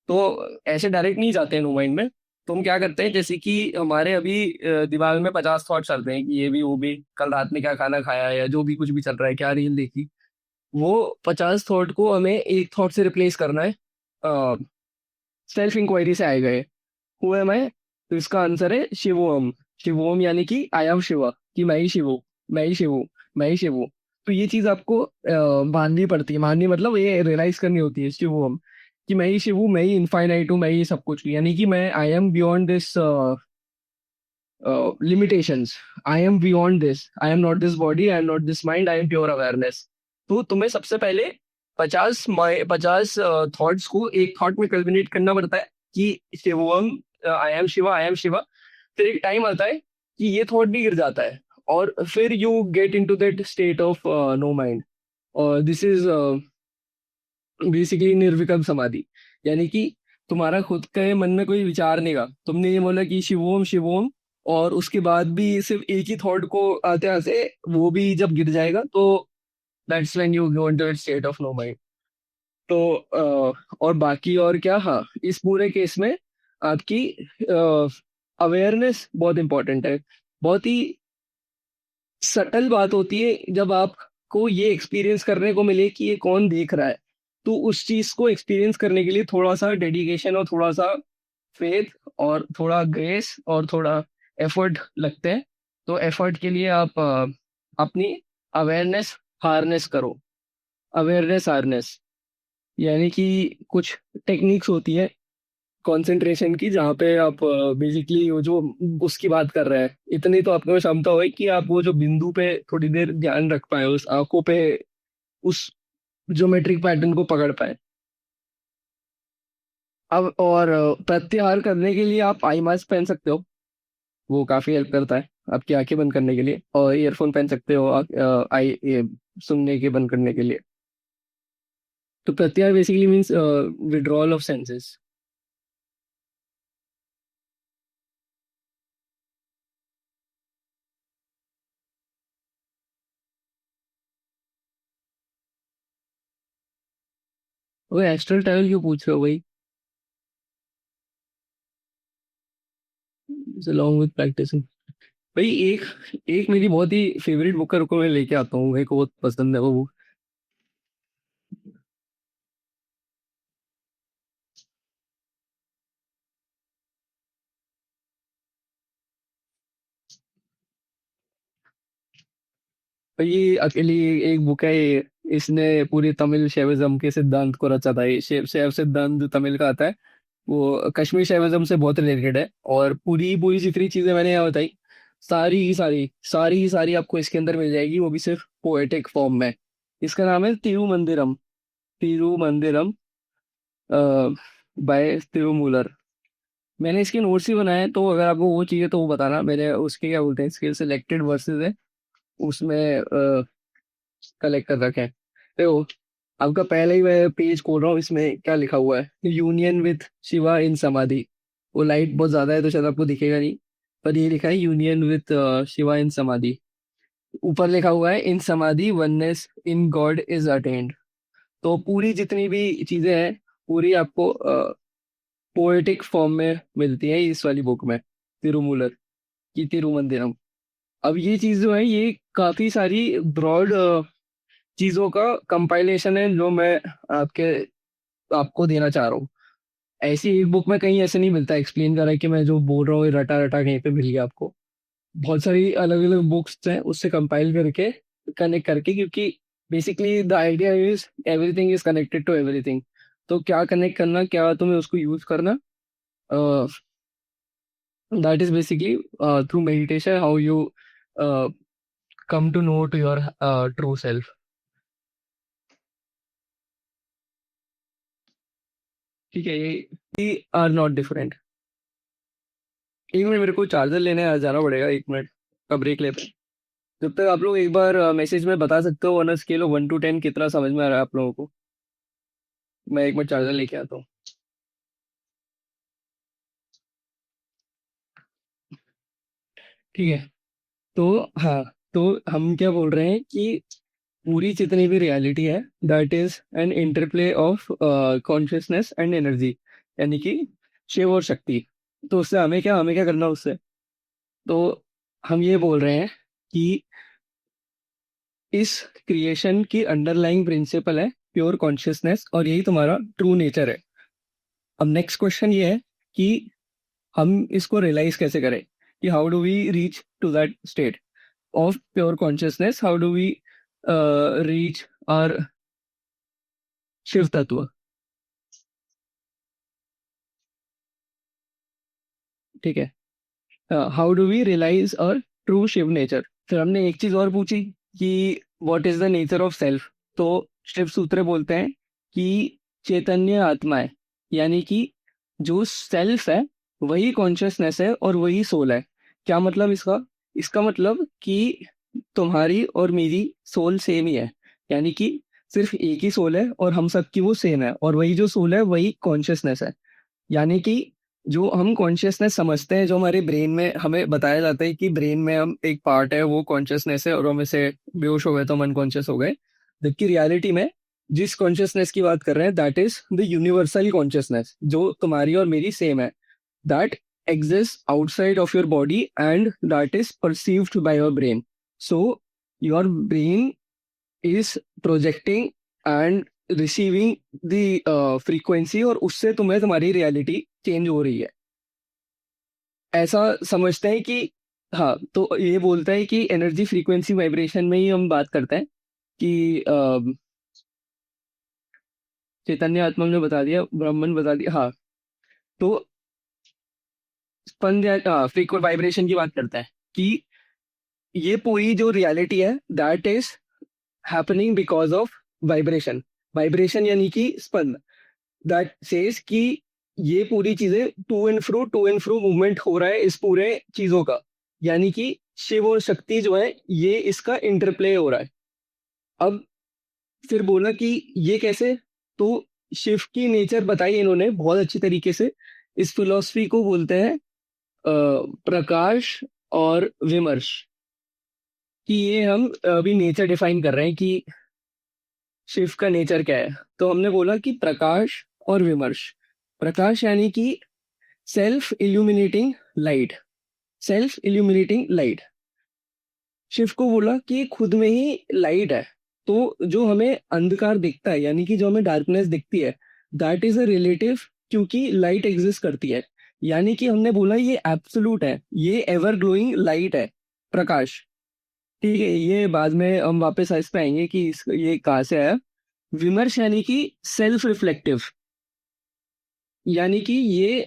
तो ऐसे डायरेक्ट नहीं जाते हैं नो माइंड में। तो हम क्या करते हैं, जैसे कि हमारे अभी दिमाग में 50 थॉट चल रहे हैं कि ये भी वो भी, कल रात में क्या खाना खाया, या जो भी कुछ भी चल रहा है, क्या रील देखी, वो 50 थॉट को हमें एक थॉट से रिप्लेस करना है। सेल्फ इंक्वायरी से आए गए, हु एम आई। तो इसका आंसर है शिवोहम। शिवोहम यानी कि आई एम शिवा, कि मैं ही शिव हूँ, मैं ही शिव हूँ, मैं ही शिव हूँ। तो ये चीज आपको माननी पड़ती है, माननी मतलब ये रियलाइज करनी होती है, शिवोहम, कि मैं ही शिव हूँ, मैं ही इनफाइनाइट हूँ, मैं ही सब कुछ हूँ। यानी कि मैं I am beyond this limitations. I am beyond this. I am not this body. I am not this mind. I am pure awareness. तो तुम्हें सबसे पहले 50 थॉट्स को एक थॉट में कल्मिनेट करना पड़ता है कि Shivam, I am Shiva, I am Shiva. फिर एक टाइम आता है कि ये थॉट भी गिर जाता है, और फिर you get into that state of no mind. और दिस इज बेसिकली निर्विकल्प समाधि। यानी कि तुम्हारा खुद के मन में कोई विचार नहीं रहा, तुमने ये बोला कि शिवोम शिवोम, और उसके बाद भी सिर्फ एक ही थॉट को आते आते वो भी जब गिर जाएगा, तो that's when you go into state of no mind. तो और बाकी और क्या, हाँ, इस पूरे केस में आपकी अवेयरनेस बहुत इंपॉर्टेंट है। बहुत ही सटल बात होती है जब आपको ये एक्सपीरियंस करने को मिले कि ये कौन देख रहा है। तो उस चीज को एक्सपीरियंस करने के लिए थोड़ा सा डेडिकेशन, और थोड़ा सा फेथ, और थोड़ा ग्रेस, और थोड़ा एफर्ट लगते हैं। तो एफर्ट के लिए आप अपनी अवेयरनेस हार्नेस करो। अवेयरनेस हार्नेस यानी कि कुछ टेक्निक्स होती है कंसंट्रेशन की, जहाँ पे आप बेसिकली वो जो उसकी बात कर रहे हैं, इतनी तो आपके में क्षमता हो कि आप वो जो बिंदु पे थोड़ी देर ध्यान रख पाए, उस आंखों पे उस ज्योमेट्रिक पैटर्न को पकड़ पाए। अब और प्रत्याहार करने के लिए आप आई मास्क पहन सकते हो, वो काफी हेल्प करता है आपकी आंखें बंद करने के लिए। और ईयरफोन पहन सकते हो आई सुनने के बंद करने के लिए। तो प्रत्याहार basically means withdrawal of senses. वो एस्ट्रल ट्रैवल क्यों पूछ रहे हो भाई, along with practicing। भाई एक एक मेरी बहुत ही फेवरेट बुक है, रुको मैं लेके आता हूँ, मेरे को बहुत पसंद है वो बुक। भाई ये अकेली एक बुक है ये, इसने पूरी तमिल शैविज्म के सिद्धांत को रचा था। ये शैव सिद्धांत जो तमिल का आता है, वो कश्मीर शैविज्म से बहुत रिलेटेड है। और पूरी पूरी जितनी चीजें मैंने यहाँ बताई, सारी ही सारी आपको इसके अंदर मिल जाएगी, वो भी सिर्फ पोएटिक फॉर्म में। इसका नाम है तिरुमंदिरम। तिरुमंदिरम बाय तिरुमूलर। मैंने इसके नोट्स ही बनाए हैं, तो अगर आपको वो चाहिए तो वो बताना। मैंने उसके क्या बोलते हैं, इसके सिलेक्टेड वर्सेस है, उसमें कलेक्ट कर रखे हैं। देखो, आपका पहले ही मैं पेज खोल रहा हूँ, इसमें क्या लिखा हुआ है, यूनियन विथ शिवा इन समाधि। वो लाइट बहुत ज्यादा है तो शायद आपको दिखेगा नहीं, पर ये लिखा है यूनियन विथ शिवा इन समाधि। ऊपर लिखा हुआ है इन समाधि oneness in God is attend. तो पूरी जितनी भी चीजें हैं, पूरी आपको पोएटिक फॉर्म में मिलती है इस वाली बुक में, तिरुमूलर की तिरुमंदिरम। अब ये चीज जो है, ये काफी सारी ब्रॉड चीजों का कंपाइलेशन है, जो मैं आपके आपको देना चाह रहा हूँ। ऐसी एक बुक में कहीं ऐसे नहीं मिलता एक्सप्लेन करा है कि मैं जो बोल रहा हूँ ये रटा रटा कहीं पे मिल गया आपको। बहुत सारी अलग अलग बुक्स हैं उससे कंपाइल करके, कनेक्ट करके, क्योंकि basically the idea is everything is connected to everything. तो क्या कनेक्ट करना, क्या तुम्हें उसको यूज करना, that is basically through meditation how you come to know to your true self. ठीक है, ये आर नॉट डिफरेंट। एक मिनट, मेरे को चार्जर लेने जाना पड़ेगा, 1 मिनट का ब्रेक लेते हैं। जब तक आप लोग एक बार मैसेज में बता सकते हो on a scale of 1 to 10 कितना समझ में आ रहा है आप लोगों को। मैं 1 मिनट चार्जर लेके आता हूँ। ठीक है। तो हाँ, तो हम क्या बोल रहे हैं कि पूरी जितनी भी रियलिटी है that is an interplay of consciousness and energy, यानी कि शिव और शक्ति। तो उससे हमें क्या करना उससे। तो हम ये बोल रहे हैं कि इस क्रिएशन की अंडरलाइंग प्रिंसिपल है प्योर कॉन्शियसनेस, और यही तुम्हारा ट्रू नेचर है। अब नेक्स्ट क्वेश्चन ये है कि हम इसको रियलाइज कैसे करें, कि how do we reach to that state of pure consciousness, how do we reach our Shiva तत्व। ठीक है, how do we realise our true Shiva nature. फिर हमने एक चीज और पूछी कि what is the nature of self. तो शिव सूत्र बोलते हैं कि चैतन्य आत्मा है, यानी कि जो सेल्फ है वही कॉन्शियसनेस है और वही सोल है। क्या मतलब इसका? इसका मतलब कि तुम्हारी और मेरी सोल सेम ही है, यानी कि सिर्फ एक ही सोल है और हम सबकी वो सेम है, और वही जो सोल है वही कॉन्शियसनेस है। यानी कि जो हम कॉन्शियसनेस समझते हैं, जो हमारे ब्रेन में हमें बताया जाता है कि ब्रेन में हम एक पार्ट है वो कॉन्शियसनेस है, और हम इसे बेहोश हो गए तो हम अनकॉन्शियस हो गए। जबकि रियलिटी में जिस कॉन्शियसनेस की बात कर रहे हैं that is the universal consciousness, जो तुम्हारी और मेरी सेम है, that exists outside of your body and that is perceived by your brain. So your brain is projecting and receiving the frequency, और उससे तुम्हें तुम्हारी रियलिटी चेंज हो रही है। ऐसा समझते हैं कि हाँ, तो ये बोलता है कि एनर्जी फ्रीक्वेंसी वाइब्रेशन में ही हम बात करते हैं कि चैतन्य आत्मा ने बता दिया, ब्राह्मण बता दिया, हाँ। तो स्पंद या फ्रीक्वेंट वाइब्रेशन की बात करते हैं कि ये पूरी जो रियलिटी है that is happening because of vibration. Vibration यानी कि स्पंद, दैट सेज कि ये पूरी चीजें टू एंड फ्रो मूवमेंट हो रहा है इस पूरे चीजों का, यानी कि शिव और शक्ति जो है ये इसका इंटरप्ले हो रहा है। अब फिर बोला कि ये कैसे। तो शिव की नेचर बताई इन्होंने बहुत अच्छी तरीके से। इस फिलॉसफी को बोलते हैं प्रकाश और विमर्श। कि ये हम अभी नेचर डिफाइन कर रहे हैं कि शिव का नेचर क्या है। तो हमने बोला कि प्रकाश और विमर्श। प्रकाश यानी कि self illuminating light, self illuminating light. Shiva को बोला कि खुद में ही लाइट है। तो जो हमें अंधकार दिखता है, यानी कि जो हमें डार्कनेस दिखती है, दैट इज अ रिलेटिव, क्योंकि लाइट एग्जिस्ट करती है। यानी कि हमने बोला ये एब्सोल्यूट है, ये एवर ग्लोइंग लाइट है, प्रकाश। ठीक है, ये बाद में हम वापस इस पे आएंगे कि ये कहाँ से आया। विमर्श यानी कि सेल्फ रिफ्लेक्टिव, यानी कि ये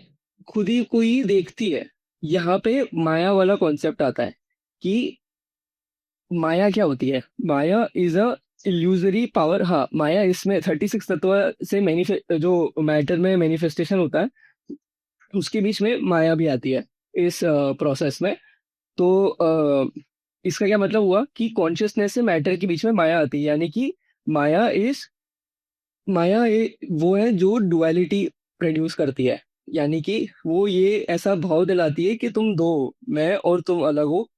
खुद ही को ही देखती है। यहाँ पे माया वाला कॉन्सेप्ट आता है कि माया क्या होती है। माया इज अ इल्यूजरी पावर। हाँ, माया इसमें 36 तत्व से जो मैटर में मैनिफेस्टेशन होता है उसके बीच में माया भी आती है इस प्रोसेस में। तो इसका क्या मतलब हुआ कि कॉन्शियसनेस से मैटर के बीच में माया आती है, यानी कि माया इज वो है जो डुअलिटी प्रोड्यूस करती है। यानी कि वो ये ऐसा भाव दिलाती है कि तुम दो हो, मैं और तुम अलग हो।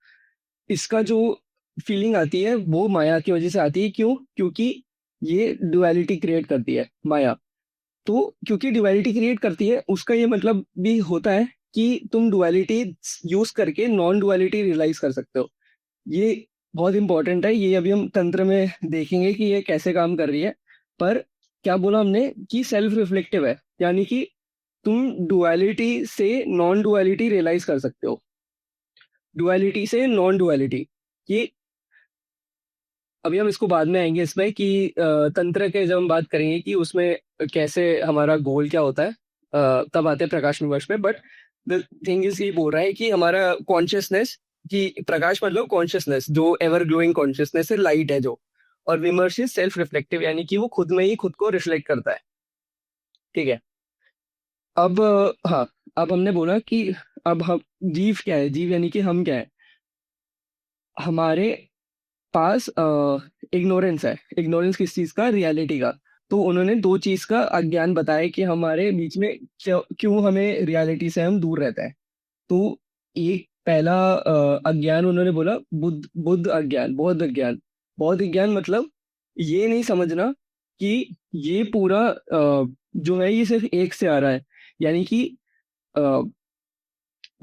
इसका जो फीलिंग आती है वो माया की वजह से आती है। क्यों? क्योंकि ये डुअलिटी क्रिएट करती है माया। तो क्योंकि डुअलिटी क्रिएट करती है उसका ये मतलब भी होता है कि तुम डुअलिटी यूज करके नॉन डुअलिटी रियलाइज कर सकते हो। ये बहुत इंपॉर्टेंट है, ये अभी हम तंत्र में देखेंगे कि ये कैसे काम कर रही है। पर क्या बोला हमने कि सेल्फ रिफ्लेक्टिव है, यानी कि तुम डुअलिटी से नॉन डुअलिटी रियलाइज कर सकते हो। डुअलिटी से नॉन डुअलिटी, ये, हाँ, डुअलिटी से नॉन डुअलिटी, ये, हाँ, डुअलिटी से नॉन डुअलिटी रियलाइज कर सकते हो। डुअलिटी से नॉन डुअलिटी रियलाइज कर सकते हो। ये बहुत इंपॉर्टेंट है, ये अभी हम तंत्र में देखेंगे कि ये कैसे काम कर रही है। पर क्या बोला हमने कि सेल्फ रिफ्लेक्टिव है, यानी कि तुम डुअलिटी से नॉन डुअलिटी रियलाइज कर सकते हो। डुअलिटी से नॉन डुअलिटी, ये अभी हम इसको बाद में आएंगे इसमें कि तंत्र के जब हम बात करेंगे कि उसमें कैसे हमारा गोल क्या होता है, तब आते हैं प्रकाश विमर्श में। बट द थिंग इज ये बोल रहा है कि हमारा कॉन्शियसनेस, कि प्रकाश मतलब कॉन्शियसनेस, जो एवर ग्लोइंग कॉन्शियसनेस है, लाइट है जो। और विमर्श इज सेल्फ रिफ्लेक्टिव, यानी कि वो खुद में ही खुद को रिफ्लेक्ट करता है। ठीक है। अब हाँ, अब हमने बोला कि अब हम जीव क्या है, जीव यानी कि हम क्या है। हमारे पास इग्नोरेंस है। इग्नोरेंस किस चीज का? रियलिटी का। तो उन्होंने दो चीज का अज्ञान बताया कि हमारे बीच में क्यों हमें रियलिटी से हम दूर रहते हैं। तो एक पहला अज्ञान उन्होंने बोला, बुद्ध बुद्ध अज्ञान, बौद्ध अज्ञान। बौद्ध अज्ञान मतलब ये नहीं समझना कि ये पूरा जो है ये सिर्फ एक से आ रहा है। यानी कि अ,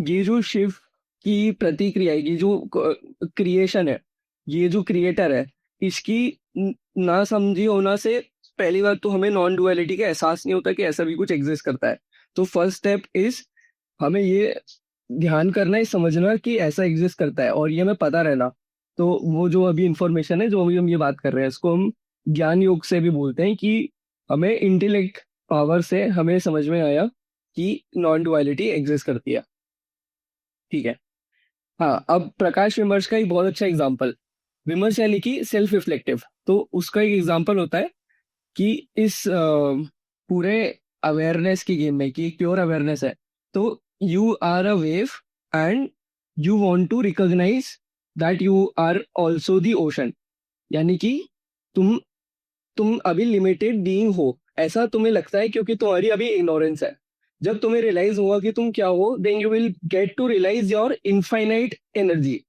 ये जो शिव की प्रतिक्रिया है, ये जो क्रिएशन है, ये जो क्रिएटर है, इसकी ना समझी होना से पहली बात तो हमें नॉन डुअलिटी का एहसास नहीं होता कि ऐसा भी कुछ एग्जिस्ट करता है। तो फर्स्ट स्टेप इज हमें ये ध्यान करना है, समझना कि ऐसा एग्जिस्ट करता है और ये हमें पता रहना। तो वो जो अभी इंफॉर्मेशन है, जो अभी हम ये बात कर रहे हैं, इसको हम ज्ञान योग से भी बोलते हैं कि हमें इंटेलेक्ट पावर से हमें समझ में आया कि नॉन डुअलिटी एग्जिस्ट करती है। ठीक है। हाँ, अब प्रकाश विमर्श का एक बहुत अच्छा एग्जाम्पल, विमर्श यानी कि सेल्फ रिफ्लेक्टिव। तो उसका एक एग्जाम्पल होता है कि इस पूरे अवेयरनेस की गेम में, कि प्योर अवेयरनेस है, तो you are a wave and you want to recognise that you are also the ocean. यानी कि तुम तुम अभी लिमिटेड बीइंग हो, ऐसा तुम्हें लगता है क्योंकि तुम्हारी अभी इग्नोरेंस है। जब तुम्हें रियलाइज होगा कि तुम क्या हो, then you will get to realise your infinite energy.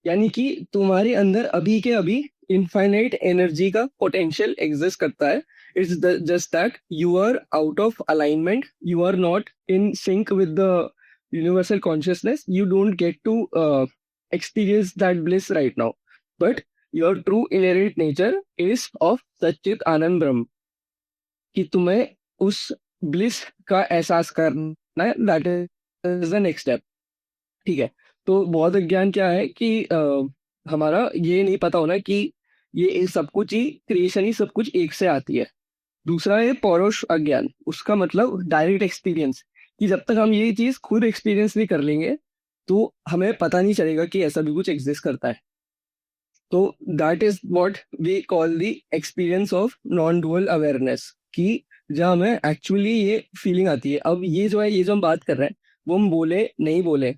यानी कि तुम्हारे अंदर अभी के अभी इनफाइनाइट एनर्जी का पोटेंशियल एग्जिस्ट करता है। It's just that you are out of alignment, you are not in sync with the universal consciousness, you don't get to experience that bliss right now, but your true inherent nature is of सच्चित आनंद ब्रह्म। कि तुम्हें उस bliss का एहसास करना है, that is the next step. ठीक है। तो बौद्ध ज्ञान क्या है कि हमारा ये नहीं पता होना कि ये सब कुछ ही क्रिएशन ही सब कुछ एक से आती है। दूसरा है पौरुष अज्ञान, उसका मतलब डायरेक्ट एक्सपीरियंस, कि जब तक हम ये चीज खुद एक्सपीरियंस नहीं कर लेंगे तो हमें पता नहीं चलेगा कि ऐसा भी कुछ एग्जिस्ट करता है। तो that is what we call the experience of non dual awareness, कि जहाँ हमें एक्चुअली ये फीलिंग आती है। अब ये जो है, ये जो हम बात कर रहे हैं, वो हम बोले नहीं बोले,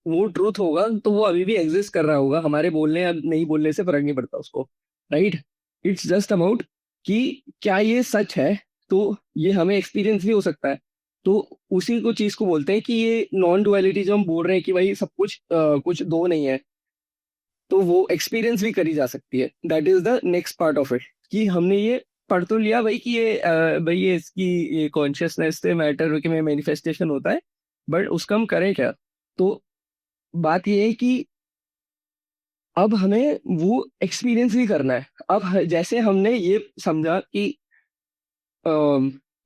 वो ट्रूथ होगा तो वो अभी भी एग्जिस्ट कर रहा होगा। हमारे बोलने या नहीं बोलने से फर्क नहीं पड़ता उसको, राइट। इट्स जस्ट अबाउट कि क्या ये सच है। तो ये हमें एक्सपीरियंस भी हो सकता है। तो उसी को चीज को बोलते हैं कि ये नॉन डुअलिटी जो हम बोल रहे हैं कि भाई सब कुछ कुछ दो नहीं है, तो वो एक्सपीरियंस भी करी जा सकती है। That is the next part of it, कि हमने ये पढ़ तो लिया भाई कि ये भाई ये इसकी ये कॉन्शियसनेस से मैटर के में मैनिफेस्टेशन होता है, बट उसका हम करें क्या? तो बात ये है कि अब हमें वो एक्सपीरियंस भी करना है। अब जैसे हमने ये समझा कि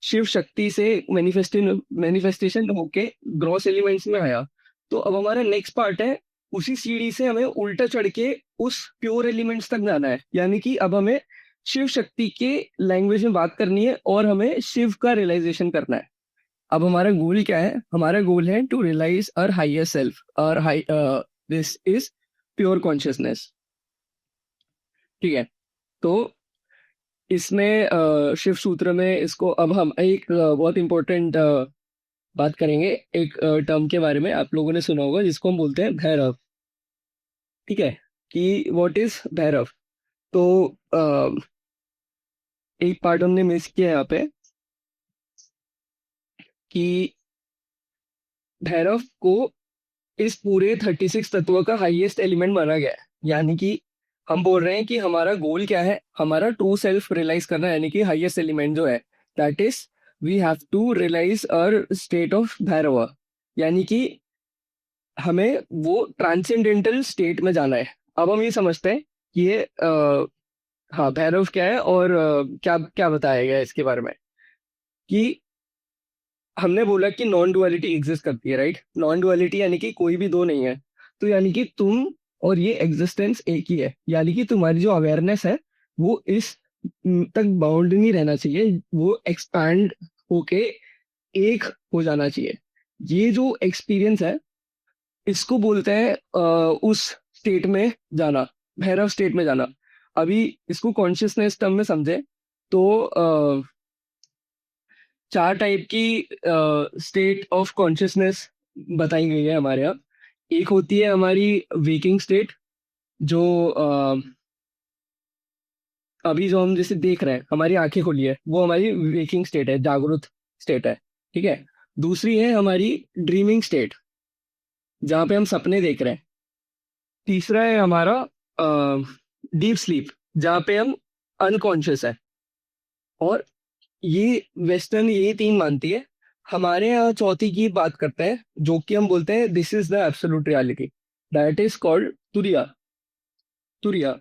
शिव शक्ति से मैनिफेस्टेशन होके ग्रॉस एलिमेंट्स में आया, तो अब हमारा नेक्स्ट पार्ट है उसी सीढ़ी से हमें उल्टा चढ़ के उस प्योर एलिमेंट्स तक जाना है। यानी कि अब हमें शिव शक्ति के लैंग्वेज में बात करनी है और हमें शिव का रियलाइजेशन करना है। अब हमारा गोल क्या है? हमारा गोल है to realise our higher self, और high this is pure consciousness. ठीक है। तो इसमें शिव सूत्र में इसको अब हम एक बहुत इंपॉर्टेंट बात करेंगे, एक टर्म के बारे में आप लोगों ने सुना होगा जिसको हम बोलते हैं भैरव। ठीक है। कि व्हाट इज भैरव? तो एक पार्ट हमने मिस किया यहाँ पे, कि भैरव को इस पूरे 36 तत्वों का हाईएस्ट एलिमेंट माना गया है। यानी कि हम बोल रहे हैं कि हमारा गोल क्या है? हमारा ट्रू सेल्फ रियलाइज करना है, यानी कि हाईएस्ट एलिमेंट जो है, that is we have to realise our state of Bhairava. यानी कि हमें वो ट्रांसेंडेंटल स्टेट में जाना है। अब हम ये समझते हैं कि ये हाँ, भैरव क्या है और क्या क्या बताया गया है इसके बारे में। कि हमने बोला कि नॉन डुअलिटी एग्जिस्ट करती है, राइट। नॉन डुअलिटी यानी कि कोई भी दो नहीं है। तो यानी कि तुम और ये एग्जिस्टेंस एक ही है, यानी कि तुम्हारी जो अवेयरनेस है वो इस तक बाउंड नहीं रहना चाहिए, वो एक्सपैंड होके एक हो जाना चाहिए। ये जो एक्सपीरियंस है इसको बोलते हैं उस स्टेट में जाना, भैरव स्टेट में जाना। अभी इसको कॉन्शियसनेस टर्म में समझे तो चार टाइप की स्टेट ऑफ कॉन्शियसनेस बताई गई है हमारे यहाँ। एक होती है हमारी वेकिंग स्टेट, जो अभी जो हम जैसे देख रहे हैं, हमारी आंखें खुली है, वो हमारी वेकिंग स्टेट है, जागरूक स्टेट है। ठीक है। दूसरी है हमारी ड्रीमिंग स्टेट, जहाँ पे हम सपने देख रहे हैं। तीसरा है हमारा डीप स्लीप, जहाँ पे हम अनकॉन्शियस है। और ये वेस्टर्न ये तीन मानती है। हमारे यहाँ चौथी की बात करते हैं, जो कि हम बोलते हैं this is the absolute reality, that is called तुरिया। तुरिया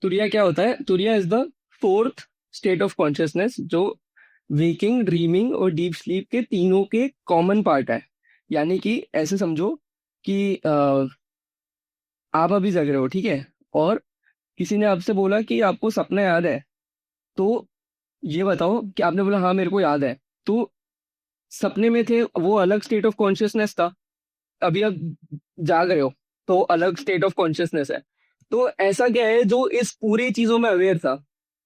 तुरिया क्या होता है? तुरिया is the fourth state of consciousness, जो वेकिंग, ड्रीमिंग और डीप स्लीप के तीनों के कॉमन पार्ट है। यानी कि ऐसे समझो कि आप अभी जग रहे हो, ठीक है, और किसी ने आपसे बोला कि आपको सपना याद है, तो ये बताओ कि आपने बोला हाँ मेरे को याद है, तो सपने में थे वो अलग स्टेट ऑफ कॉन्शियसनेस था, अभी आप जाग रहे हो तो अलग स्टेट ऑफ कॉन्शियसनेस है। तो ऐसा क्या है जो इस पूरी चीजों में अवेयर था?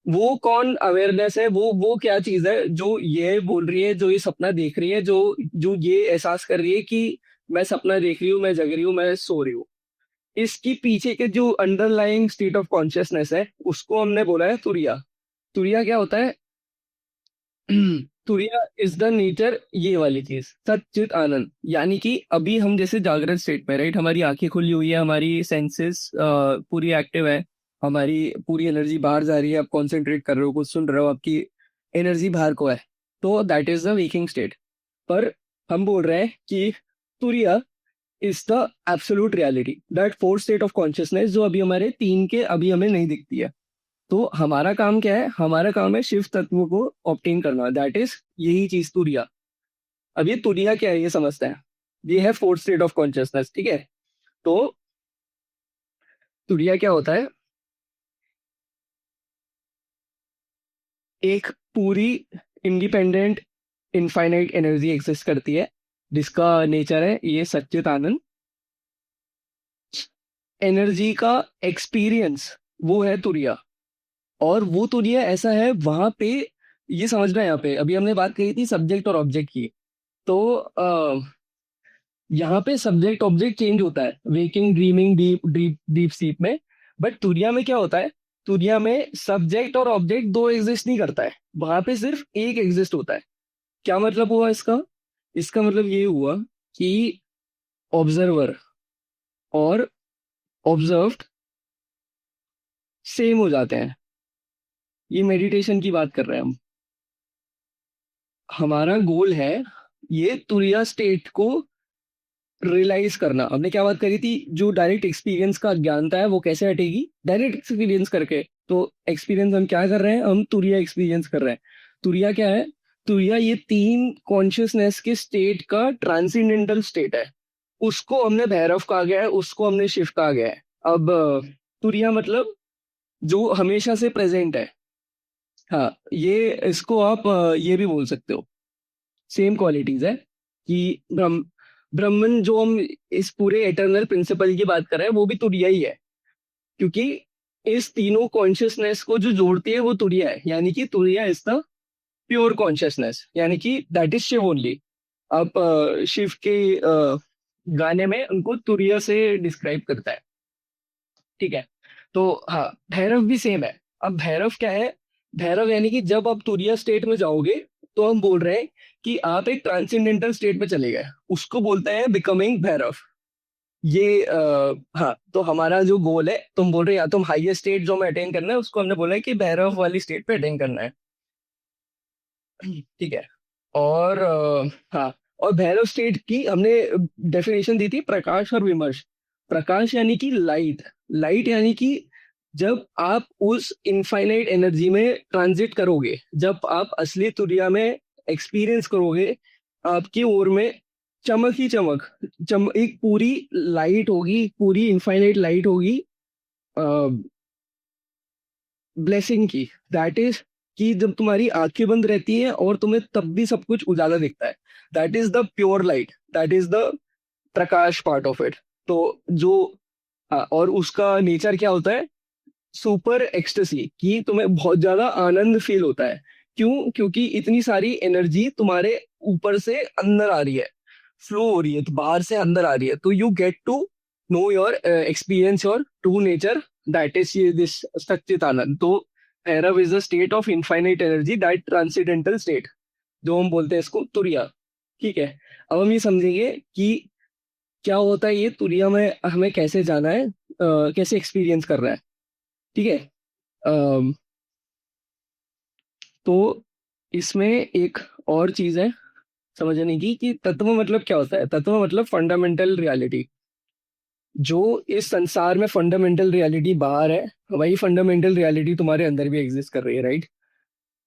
वो कौन अवेयरनेस है? वो क्या चीज है जो ये बोल रही है, जो ये सपना देख रही है, जो जो ये एहसास कर रही है कि मैं सपना देख रही हूँ, मैं जग रही हूँ, मैं सो रही हूँ? इसकी पीछे के जो अंडरलाइंग स्टेट ऑफ कॉन्शियसनेस है उसको हमने बोला है तुरिया। तुरिया क्या होता है? तुरिया इज द नेचर, ये वाली चीज सच्चित आनंद। यानी कि अभी हम जैसे जागृत स्टेट में, राइट, हमारी आंखें खुली हुई है, हमारी सेंसेस पूरी एक्टिव है, हमारी पूरी एनर्जी बाहर जा रही है, आप कॉन्सेंट्रेट कर रहे हो, कुछ सुन रहे हो, आपकी एनर्जी बाहर को है, तो that is the waking state. पर हम बोल रहे हैं कि तुरिया is the absolute reality, that fourth state of consciousness, जो अभी हमारे तीन के अभी हमें नहीं दिखती है। तो हमारा काम क्या है? हमारा काम है शिव तत्व को ऑब्टेन करना, दैट इज यही चीज तुरिया। अब ये तुरिया क्या है ये समझते हैं। ये है फोर्थ स्टेट ऑफ कॉन्शियसनेस, ठीक है। तो तुरिया क्या होता है? एक पूरी इंडिपेंडेंट इनफाइनाइट एनर्जी एग्जिस्ट करती है, जिसका नेचर है ये सच्चित आनंद। एनर्जी का एक्सपीरियंस वो है तुरिया। और वो तुरिया ऐसा है वहां पे, ये समझना है, यहाँ पे अभी हमने बात कही थी सब्जेक्ट और ऑब्जेक्ट की, तो यहाँ पे सब्जेक्ट ऑब्जेक्ट चेंज होता है waking, dreaming, deep deep deep sleep में। बट तुरिया में क्या होता है? तुरिया में सब्जेक्ट और ऑब्जेक्ट दो एग्जिस्ट नहीं करता है, वहां पे सिर्फ एक एग्जिस्ट होता है। क्या मतलब हुआ इसका? इसका मतलब ये हुआ कि ऑब्जर्वर और ऑब्जर्व्ड सेम हो जाते हैं। ये मेडिटेशन की बात कर रहे हैं हम। हमारा गोल है ये तुरिया स्टेट को रियलाइज करना। हमने क्या बात करी थी? जो डायरेक्ट एक्सपीरियंस का अज्ञानता है वो कैसे हटेगी? डायरेक्ट एक्सपीरियंस करके। तो एक्सपीरियंस हम क्या कर रहे हैं? हम तुरिया एक्सपीरियंस कर रहे हैं। तुरिया क्या है? तुरिया ये तीन कॉन्शियसनेस के स्टेट का ट्रांसेंडेंटल स्टेट है। उसको हमने भैरव कहा गया है, उसको हमने शिव कहा गया है। अब तुरिया मतलब जो हमेशा से प्रेजेंट है। हाँ, ये इसको आप ये भी बोल सकते हो, सेम क्वालिटीज है कि ब्रह्मन जो हम इस पूरे एटर्नल प्रिंसिपल की बात कर रहे हैं वो भी तुरिया ही है। क्योंकि इस तीनों कॉन्शियसनेस को जो जोड़ती है वो तुरिया है, यानी कि तुरिया इज द प्योर कॉन्शियसनेस, यानी कि दैट इज शिव ओनली। आप शिव के गाने में उनको तुरिया से डिस्क्राइब करता है। ठीक है। तो हाँ, भैरव भी सेम है। अब भैरव क्या है? भैरव यानी कि जब आप तुरिया स्टेट में जाओगे तो हम बोल रहे हैं कि आप एक ट्रांसेंडेंटल स्टेट में चले गए, उसको बोलते हैं बिकमिंग भैरव। ये हाँ, तो हमारा जो गोल है, तुम बोल रहे हो या तुम हाईएस्ट स्टेट जो हमें अटेन करना है उसको हमने बोला है कि भैरव वाली स्टेट पे अटेन करना है। ठीक है। और हाँ, और भैरव स्टेट की हमने डेफिनेशन दी थी प्रकाश और विमर्श। प्रकाश यानी कि लाइट, लाइट यानी कि जब आप उस इनफाइनाइट एनर्जी में ट्रांजिट करोगे, जब आप असली तुरिया में एक्सपीरियंस करोगे, आपकी ओर में चमक ही चमक, एक पूरी लाइट होगी, पूरी इनफाइनाइट लाइट होगी, ब्लेसिंग की। दैट इज कि जब तुम्हारी आंखें बंद रहती है और तुम्हें तब भी सब कुछ उजाला दिखता है, that is the pure light, that is the Prakash part of it. तो जो और उसका नेचर क्या होता है, सुपर एक्सटेसी, कि तुम्हें बहुत ज्यादा आनंद फील होता है। क्यों? क्योंकि इतनी सारी एनर्जी तुम्हारे ऊपर से अंदर आ रही है, फ्लो हो रही है, तो बाहर से अंदर आ रही है, तो you get to know your experience your true nature, that is this satchit ananda. तो Bhairav is the state of infinite energy, that transcendental state, जो हम बोलते हैं इसको तुरिया। ठीक है, अब हम ये समझेंगे कि क्या होता है ये तुरिया में, हमें कैसे जाना है, कैसे एक्सपीरियंस करना है। ठीक है, अम, तो इसमें एक और चीज है समझने की, कि तत्व मतलब क्या होता है। तत्व मतलब फंडामेंटल रियलिटी। जो इस संसार में फंडामेंटल रियलिटी बाहर है, वही फंडामेंटल रियलिटी तुम्हारे अंदर भी एग्जिस्ट कर रही है, राइट।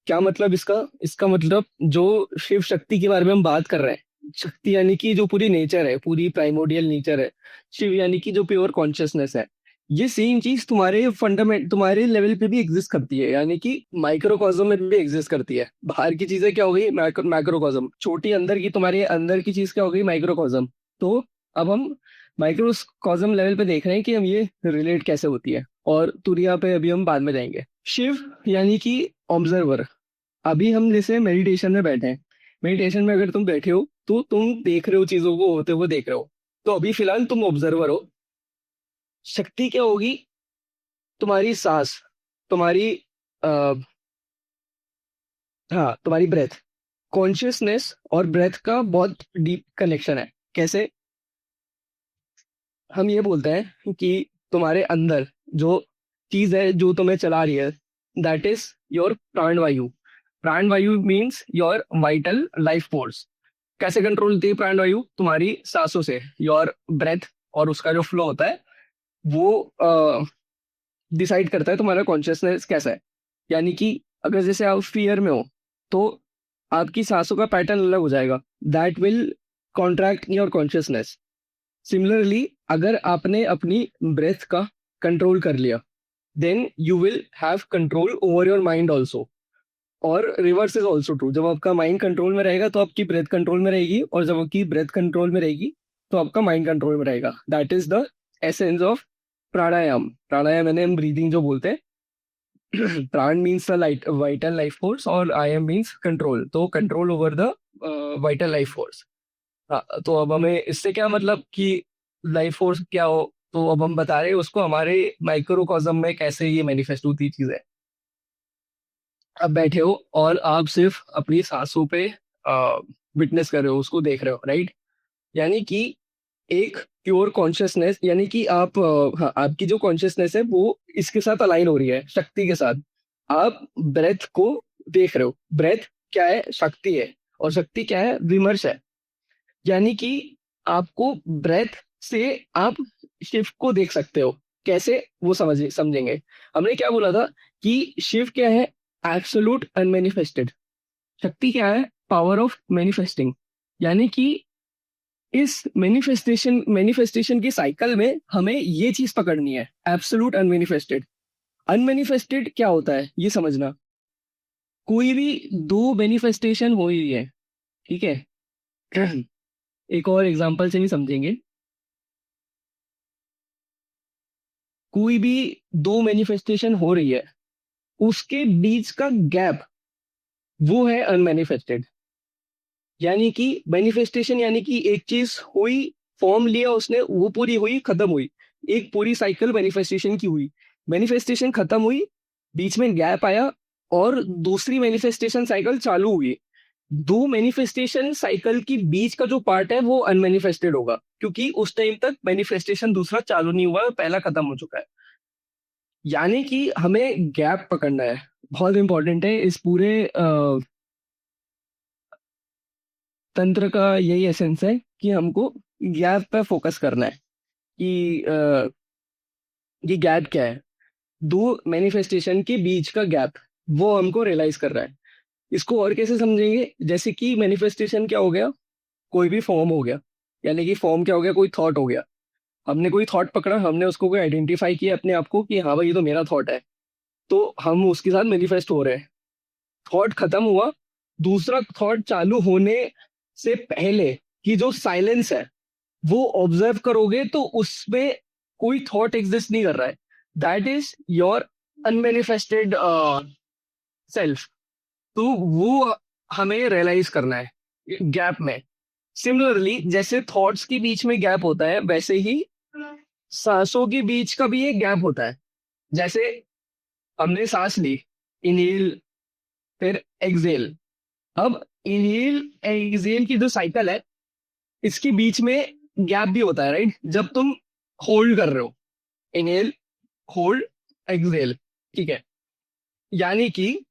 क्या मतलब इसका? इसका मतलब जो शिव शक्ति के बारे में हम बात कर रहे हैं, शक्ति यानी कि जो पूरी नेचर है, पूरी प्राइमोडियल नेचर है, शिव यानी कि जो प्योर कॉन्शियसनेस है, ये सेम चीज तुम्हारे फंडामेंट तुम्हारे लेवल पे भी एग्जिस्ट करती है, यानी कि माइक्रोकॉज्म में भी एग्जिस्ट करती है। बाहर की चीजें क्या हो गई, मैक्रोकॉज्म, छोटी अंदर की, तुम्हारे अंदर की चीज क्या हो गई, माइक्रोकॉज्म। तो अब हम माइक्रोकॉज्म लेवल पे देख रहे हैं कि हम ये रिलेट कैसे होती है, और तुरिया पे अभी हम बाद में जाएंगे। शिव यानी कि ऑब्जर्वर। अभी हम जैसे मेडिटेशन में बैठे हैं, मेडिटेशन में अगर तुम बैठे हो तो तुम देख रहे हो, चीजों को होते हुए देख रहे हो, तो अभी फिलहाल तुम ऑब्जर्वर हो। शक्ति क्या होगी, तुम्हारी सांस, तुम्हारी आ, हाँ, तुम्हारी ब्रेथ। कॉन्शियसनेस और ब्रेथ का बहुत डीप कनेक्शन है। कैसे? हम ये बोलते हैं कि तुम्हारे अंदर जो चीज है जो तुम्हें चला रही है, दैट इज योर प्राणवायु। प्राणवायु means your vital life force. कैसे कंट्रोल होती है प्राणवायु? तुम्हारी सांसों से, योर ब्रेथ, और उसका जो फ्लो होता है वो डिसाइड करता है तुम्हारा कॉन्शियसनेस कैसा है। यानी कि अगर जैसे आप फियर में हो, तो आपकी सांसों का पैटर्न अलग हो जाएगा, that will contract your consciousness. Similarly, अगर आपने अपनी ब्रेथ का कंट्रोल कर लिया, then you will have control over your mind also. और रिवर्स इज ऑल्सो ट्रू, जब आपका माइंड कंट्रोल में रहेगा तो आपकी ब्रेथ कंट्रोल में रहेगी, और जब आपकी ब्रेथ कंट्रोल में रहेगी तो आपका माइंड कंट्रोल में रहेगा। That is the essence of pranayama. Pranayama यानी हम ब्रीदिंग जो बोलते हैं। Prana means the light vital life force, और आई एम मीन्स कंट्रोल, तो control over the vital life force. हाँ, तो अब हमें इससे क्या मतलब कि लाइफ फोर्स क्या हो, तो अब हम बता रहे हैं उसको हमारे माइक्रोकॉज्म में कैसे ये मैनिफेस्ट होती चीज है। अब बैठे हो और आप सिर्फ अपनी सांसों पे विटनेस कर रहे हो, उसको देख रहे हो, राइट। यानी कि एक प्योर कॉन्शियसनेस, यानी कि आप हाँ, आपकी जो कॉन्शियसनेस है वो इसके साथ अलाइन हो रही है, शक्ति के साथ। आप ब्रेथ को देख रहे हो। ब्रेथ क्या है? शक्ति है। और शक्ति क्या है? विमर्श है। यानी कि आपको ब्रेथ से आप शिव को देख सकते हो। कैसे? वो समझेंगे। हमने क्या बोला था कि शिव क्या है? Absolute unmanifested. शक्ति क्या है? Power of manifesting. यानी कि इस मैनिफेस्टेशन की साइकिल में हमें ये चीज पकड़नी है, एब्सोल्यूट अनमैनिफेस्टेड। अनमैनिफेस्टेड क्या होता है ये समझना। कोई भी दो मैनिफेस्टेशन हो ही है, ठीक है। एक और एग्जांपल से भी समझेंगे। कोई भी दो मैनिफेस्टेशन हो रही है, उसके बीच का गैप, वो है अनमैनिफेस्टेड। यानी कि मैनिफेस्टेशन यानी कि एक चीज हुई, फॉर्म लिया उसने, वो पूरी हुई, खत्म हुई। एक पूरी साइकिल मैनिफेस्टेशन की हुई, मैनिफेस्टेशन खत्म हुई, बीच में गैप आया, और दूसरी मैनिफेस्टेशन साइकिल चालू हुई। दो मैनिफेस्टेशन साइकिल की बीच का जो पार्ट है वो अनमैनिफेस्टेड होगा, क्योंकि उस टाइम तक मैनिफेस्टेशन दूसरा चालू नहीं हुआ है, पहला खत्म हो चुका है। यानी कि हमें गैप पकड़ना है, बहुत इंपॉर्टेंट है। इस पूरे तंत्र का यही एसेंस है कि हमको गैप पे फोकस करना है, कि ये गैप क्या है, दो मैनिफेस्टेशन के बीच का गैप, वो हमको रियलाइज कर रहा है। इसको और कैसे समझेंगे? जैसे कि मैनिफेस्टेशन क्या हो गया, कोई भी फॉर्म हो गया, यानी कि फॉर्म क्या हो गया, कोई थॉट हो गया। हमने कोई थॉट पकड़ा, हमने उसको कोई आइडेंटिफाई किया अपने आप को कि हाँ भाई ये तो मेरा थॉट है, तो हम उसके साथ मैनिफेस्ट हो रहे हैं। थॉट खत्म हुआ, दूसरा थॉट चालू होने से पहले की जो साइलेंस है वो ऑब्जर्व करोगे तो उसमें कोई थॉट एग्जिस्ट नहीं कर रहा है। That is your unmanifested self. तो वो हमें रियलाइज करना है गैप में। सिमिलरली जैसे थॉट्स के बीच में गैप होता है, वैसे ही सांसों के बीच का भी एक गैप होता है। जैसे हमने सांस ली, इनहेल फिर एक्सेल। अब इनहेल एक्सेल की जो साइकिल है, इसके बीच में गैप भी होता है, राइट? जब तुम होल्ड कर रहे हो, इनहेल, होल्ड, एक्सेल, ठीक है? यानी कि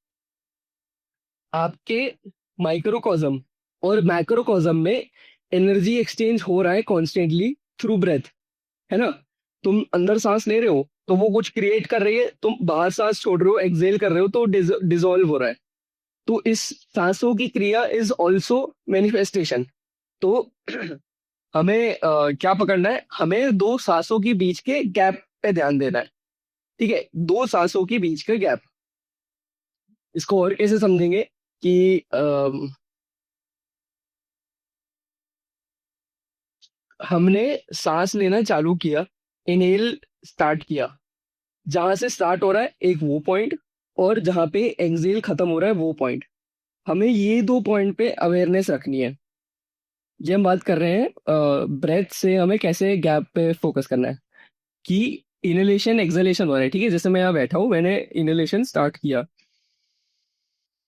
आपके माइक्रोकॉज्म और मैक्रोकॉज्म में एनर्जी एक्सचेंज हो रहा है कॉन्स्टेंटली थ्रू ब्रेथ, है ना? तुम अंदर सांस ले रहे हो तो वो कुछ क्रिएट कर रही है, तुम बाहर सांस छोड़ रहे हो, एक्सेल कर रहे हो तो डिसॉल्व हो रहा है। तो इस सांसों की क्रिया इज ऑल्सो मैनिफेस्टेशन। तो हमें क्या पकड़ना है, हमें दो सांसों के बीच के गैप पे ध्यान देना है। ठीक है, दो सांसों के बीच का गैप। इसको और कैसे समझेंगे कि हमने सांस लेना चालू किया, इनहेल स्टार्ट किया, जहां से स्टार्ट हो रहा है एक वो पॉइंट, और जहां पे एक्सहेल खत्म हो रहा है वो पॉइंट। हमें ये दो पॉइंट पे अवेयरनेस रखनी है। ये हम बात कर रहे हैं ब्रेथ से हमें कैसे गैप पे फोकस करना है, कि इनहेलेशन एक्सहेलेशन हो रहा है, ठीक है? जैसे मैं यहाँ बैठा हूँ, मैंने इनहेलेशन स्टार्ट किया,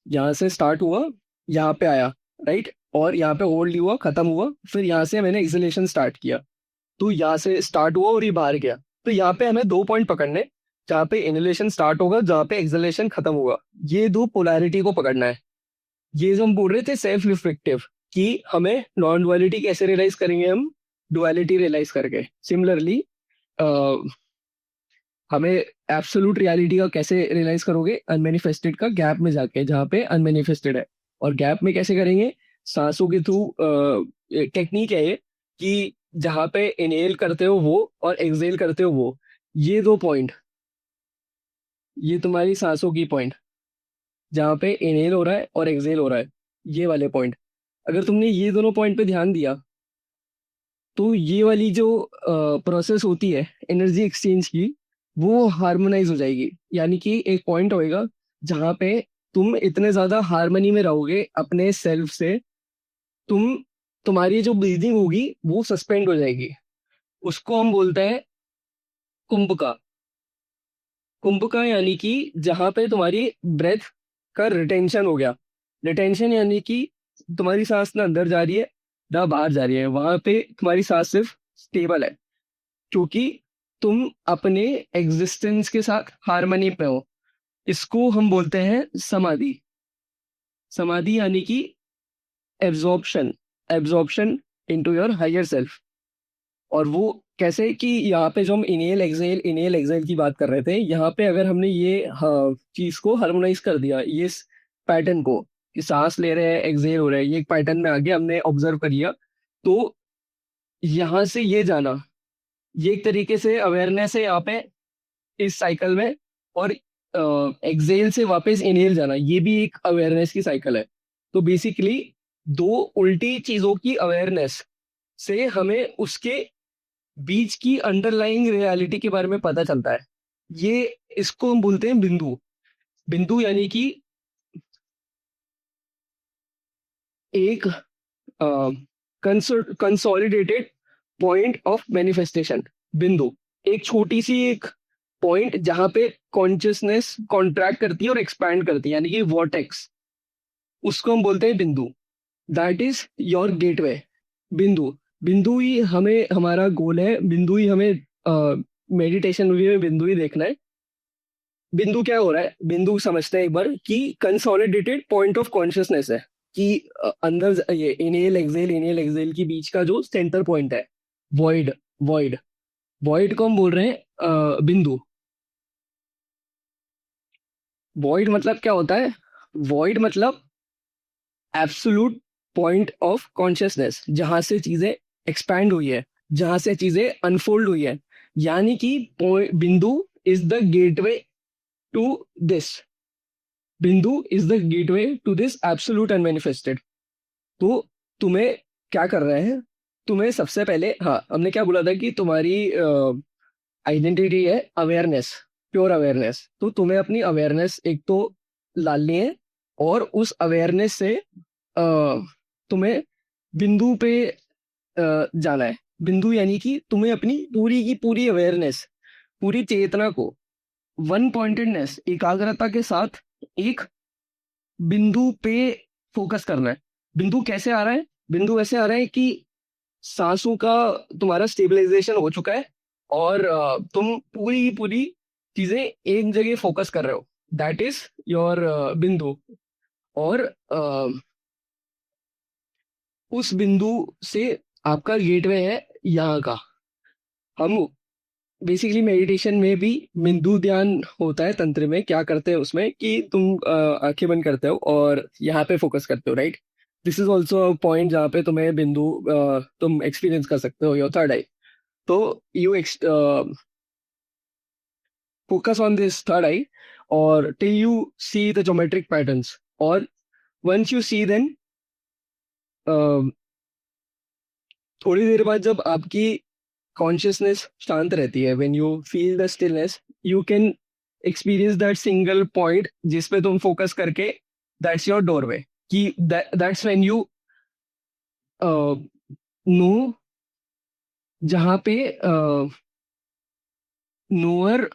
यहाँ से स्टार्ट हुआ, यहाँ पे आया, राइट? और यहाँ पे होल्ड हुआ, खत्म हुआ, फिर यहाँ से मैंने एक्सहेलेशन स्टार्ट किया, तो यहाँ से स्टार्ट हुआ और ये बाहर गया। तो यहाँ पे हमें दो पॉइंट पकड़ने, जहाँ पे इनहेलेशन स्टार्ट होगा, जहाँ पे एक्सहेलेशन खत्म होगा। ये दो पोलैरिटी को पकड़ना है। ये जो हम बोल रहे थे सेल्फ रिफ्लेक्टिव, कि हमें नॉन डुअलिटी कैसे रियलाइज करेंगे, हम डुअलिटी रियलाइज करके। सिमिलरली हमें एब्सोल्यूट रियलिटी का कैसे रियलाइज करोगे, अनमेनिफेस्टेड का गैप में जाके, जहाँ पे अनमेनिफेस्टेड है। और गैप में कैसे करेंगे, सांसों के थ्रू। टेक्निक है ये, कि जहाँ पे इनहेल करते हो वो और एक्सहेल करते हो वो, ये दो पॉइंट, ये तुम्हारी सांसों की पॉइंट, जहाँ पे इनहेल हो रहा है और एक्सहेल हो रहा है, ये वाले पॉइंट। अगर तुमने ये दोनों पॉइंट पे ध्यान दिया, तो ये वाली जो प्रोसेस होती है एनर्जी एक्सचेंज की, वो हार्मोनाइज हो जाएगी। यानी कि एक पॉइंट होएगा जहाँ पे तुम इतने ज्यादा हार्मनी में रहोगे अपने सेल्फ से, तुम तुम्हारी जो ब्रीदिंग होगी वो सस्पेंड हो जाएगी। उसको हम बोलते हैं कुंभका। कुंभका यानी कि जहाँ पे तुम्हारी ब्रेथ का रिटेंशन हो गया। रिटेंशन यानी कि तुम्हारी सांस ना अंदर जा रही है ना बाहर जा रही है, वहां पे तुम्हारी सांस सिर्फ स्टेबल है, क्योंकि तुम अपने एग्जिस्टेंस के साथ हार्मनी पे हो। इसको हम बोलते हैं समाधि। समाधि यानी कि absorption, absorption into your higher self. और वो कैसे, कि यहाँ पे जो हम इनहेल एक्सहेल की बात कर रहे थे, यहाँ पे अगर हमने ये चीज को हार्मोनाइज कर दिया, ये पैटर्न को, कि सांस ले रहे हैं एक्सहेल हो रहा है, ये एक पैटर्न में आगे हमने ऑब्जर्व करिए, तो यहाँ से ये जाना, ये एक तरीके से अवेयरनेस है यहाँ पे इस साइकिल में। और एक्सेल से वापस इनहेल जाना, ये भी एक अवेयरनेस की साइकिल है। तो बेसिकली दो उल्टी चीजों की अवेयरनेस से हमें उसके बीच की अंडरलाइंग रियलिटी के बारे में पता चलता है। ये, इसको हम बोलते हैं बिंदु। बिंदु यानी कि एक कंसोलिडेटेड पॉइंट ऑफ मैनिफेस्टेशन। बिंदु एक छोटी सी एक पॉइंट जहां पे कॉन्शियसनेस कॉन्ट्रैक्ट करती है और एक्सपैंड करती है, यानी कि वॉर्टेक्स, उसको हम बोलते हैं बिंदु। That is your gateway. बिंदु, बिंदु ही हमें, हमारा गोल है, बिंदु ही हमें मेडिटेशन में बिंदु ही देखना है। बिंदु क्या हो रहा है, बिंदु समझते हैं एक बार, कि कंसोलिडेटेड पॉइंट ऑफ कॉन्शियसनेस है, कि अंदर ये इनहेल एक्सहेल के बीच का जो सेंटर पॉइंट है, वॉइड, वॉइड, वॉइड को हम बोल रहे हैं बिंदु। वॉइड मतलब क्या होता है? वॉइड मतलब एब्सोल्यूट पॉइंट ऑफ कॉन्शियसनेस, जहां से चीजें एक्सपैंड हुई है, जहां से चीजें अनफोल्ड हुई है। यानी कि bindu is the gateway to this, bindu is the gateway to this absolute unmanifested. तो तुम्हें क्या कर रहे हैं, तुम्हें सबसे पहले, हाँ हमने क्या बोला था कि तुम्हारी आइडेंटिटी है अवेयरनेस, प्योर अवेयरनेस। तो तुम्हें अपनी अवेयरनेस एक तो डालनी है, और उस अवेयरनेस से तुम्हें बिंदु पे जाना है। बिंदु यानी कि तुम्हें अपनी पूरी की पूरी अवेयरनेस, पूरी चेतना को वन पॉइंटेडनेस, एकाग्रता के साथ एक बिंदु पे फोकस करना है। बिंदु कैसे आ रहा है? बिंदु ऐसे आ रहा है कि सांसों का तुम्हारा स्टेबलाइजेशन हो चुका है, और तुम पूरी पूरी चीजें एक जगह फोकस कर रहे हो। दैट इज योर बिंदु। और उस बिंदु से आपका गेटवे है यहाँ का। हम बेसिकली मेडिटेशन में भी बिंदु ध्यान होता है, तंत्र में क्या करते हैं उसमें कि तुम आंखें बंद करते हो और यहाँ पे फोकस करते हो, right? This is also a point जहाँ पे तुम्हें बिंदु तुम एक्सपीरियंस कर सकते हो, योर थर्ड आई। तो you focus on this third eye, or till you see the geometric patterns, or once you see then थोड़ी देर बाद जब आपकी कॉन्शियसनेस शांत रहती है, when you feel the stillness, you can experience that single point जिस पे तुम फोकस करके, दैट्स योर डोरवे। कि दैट्स व्हेन यू नो, जहाँ पे नोअर,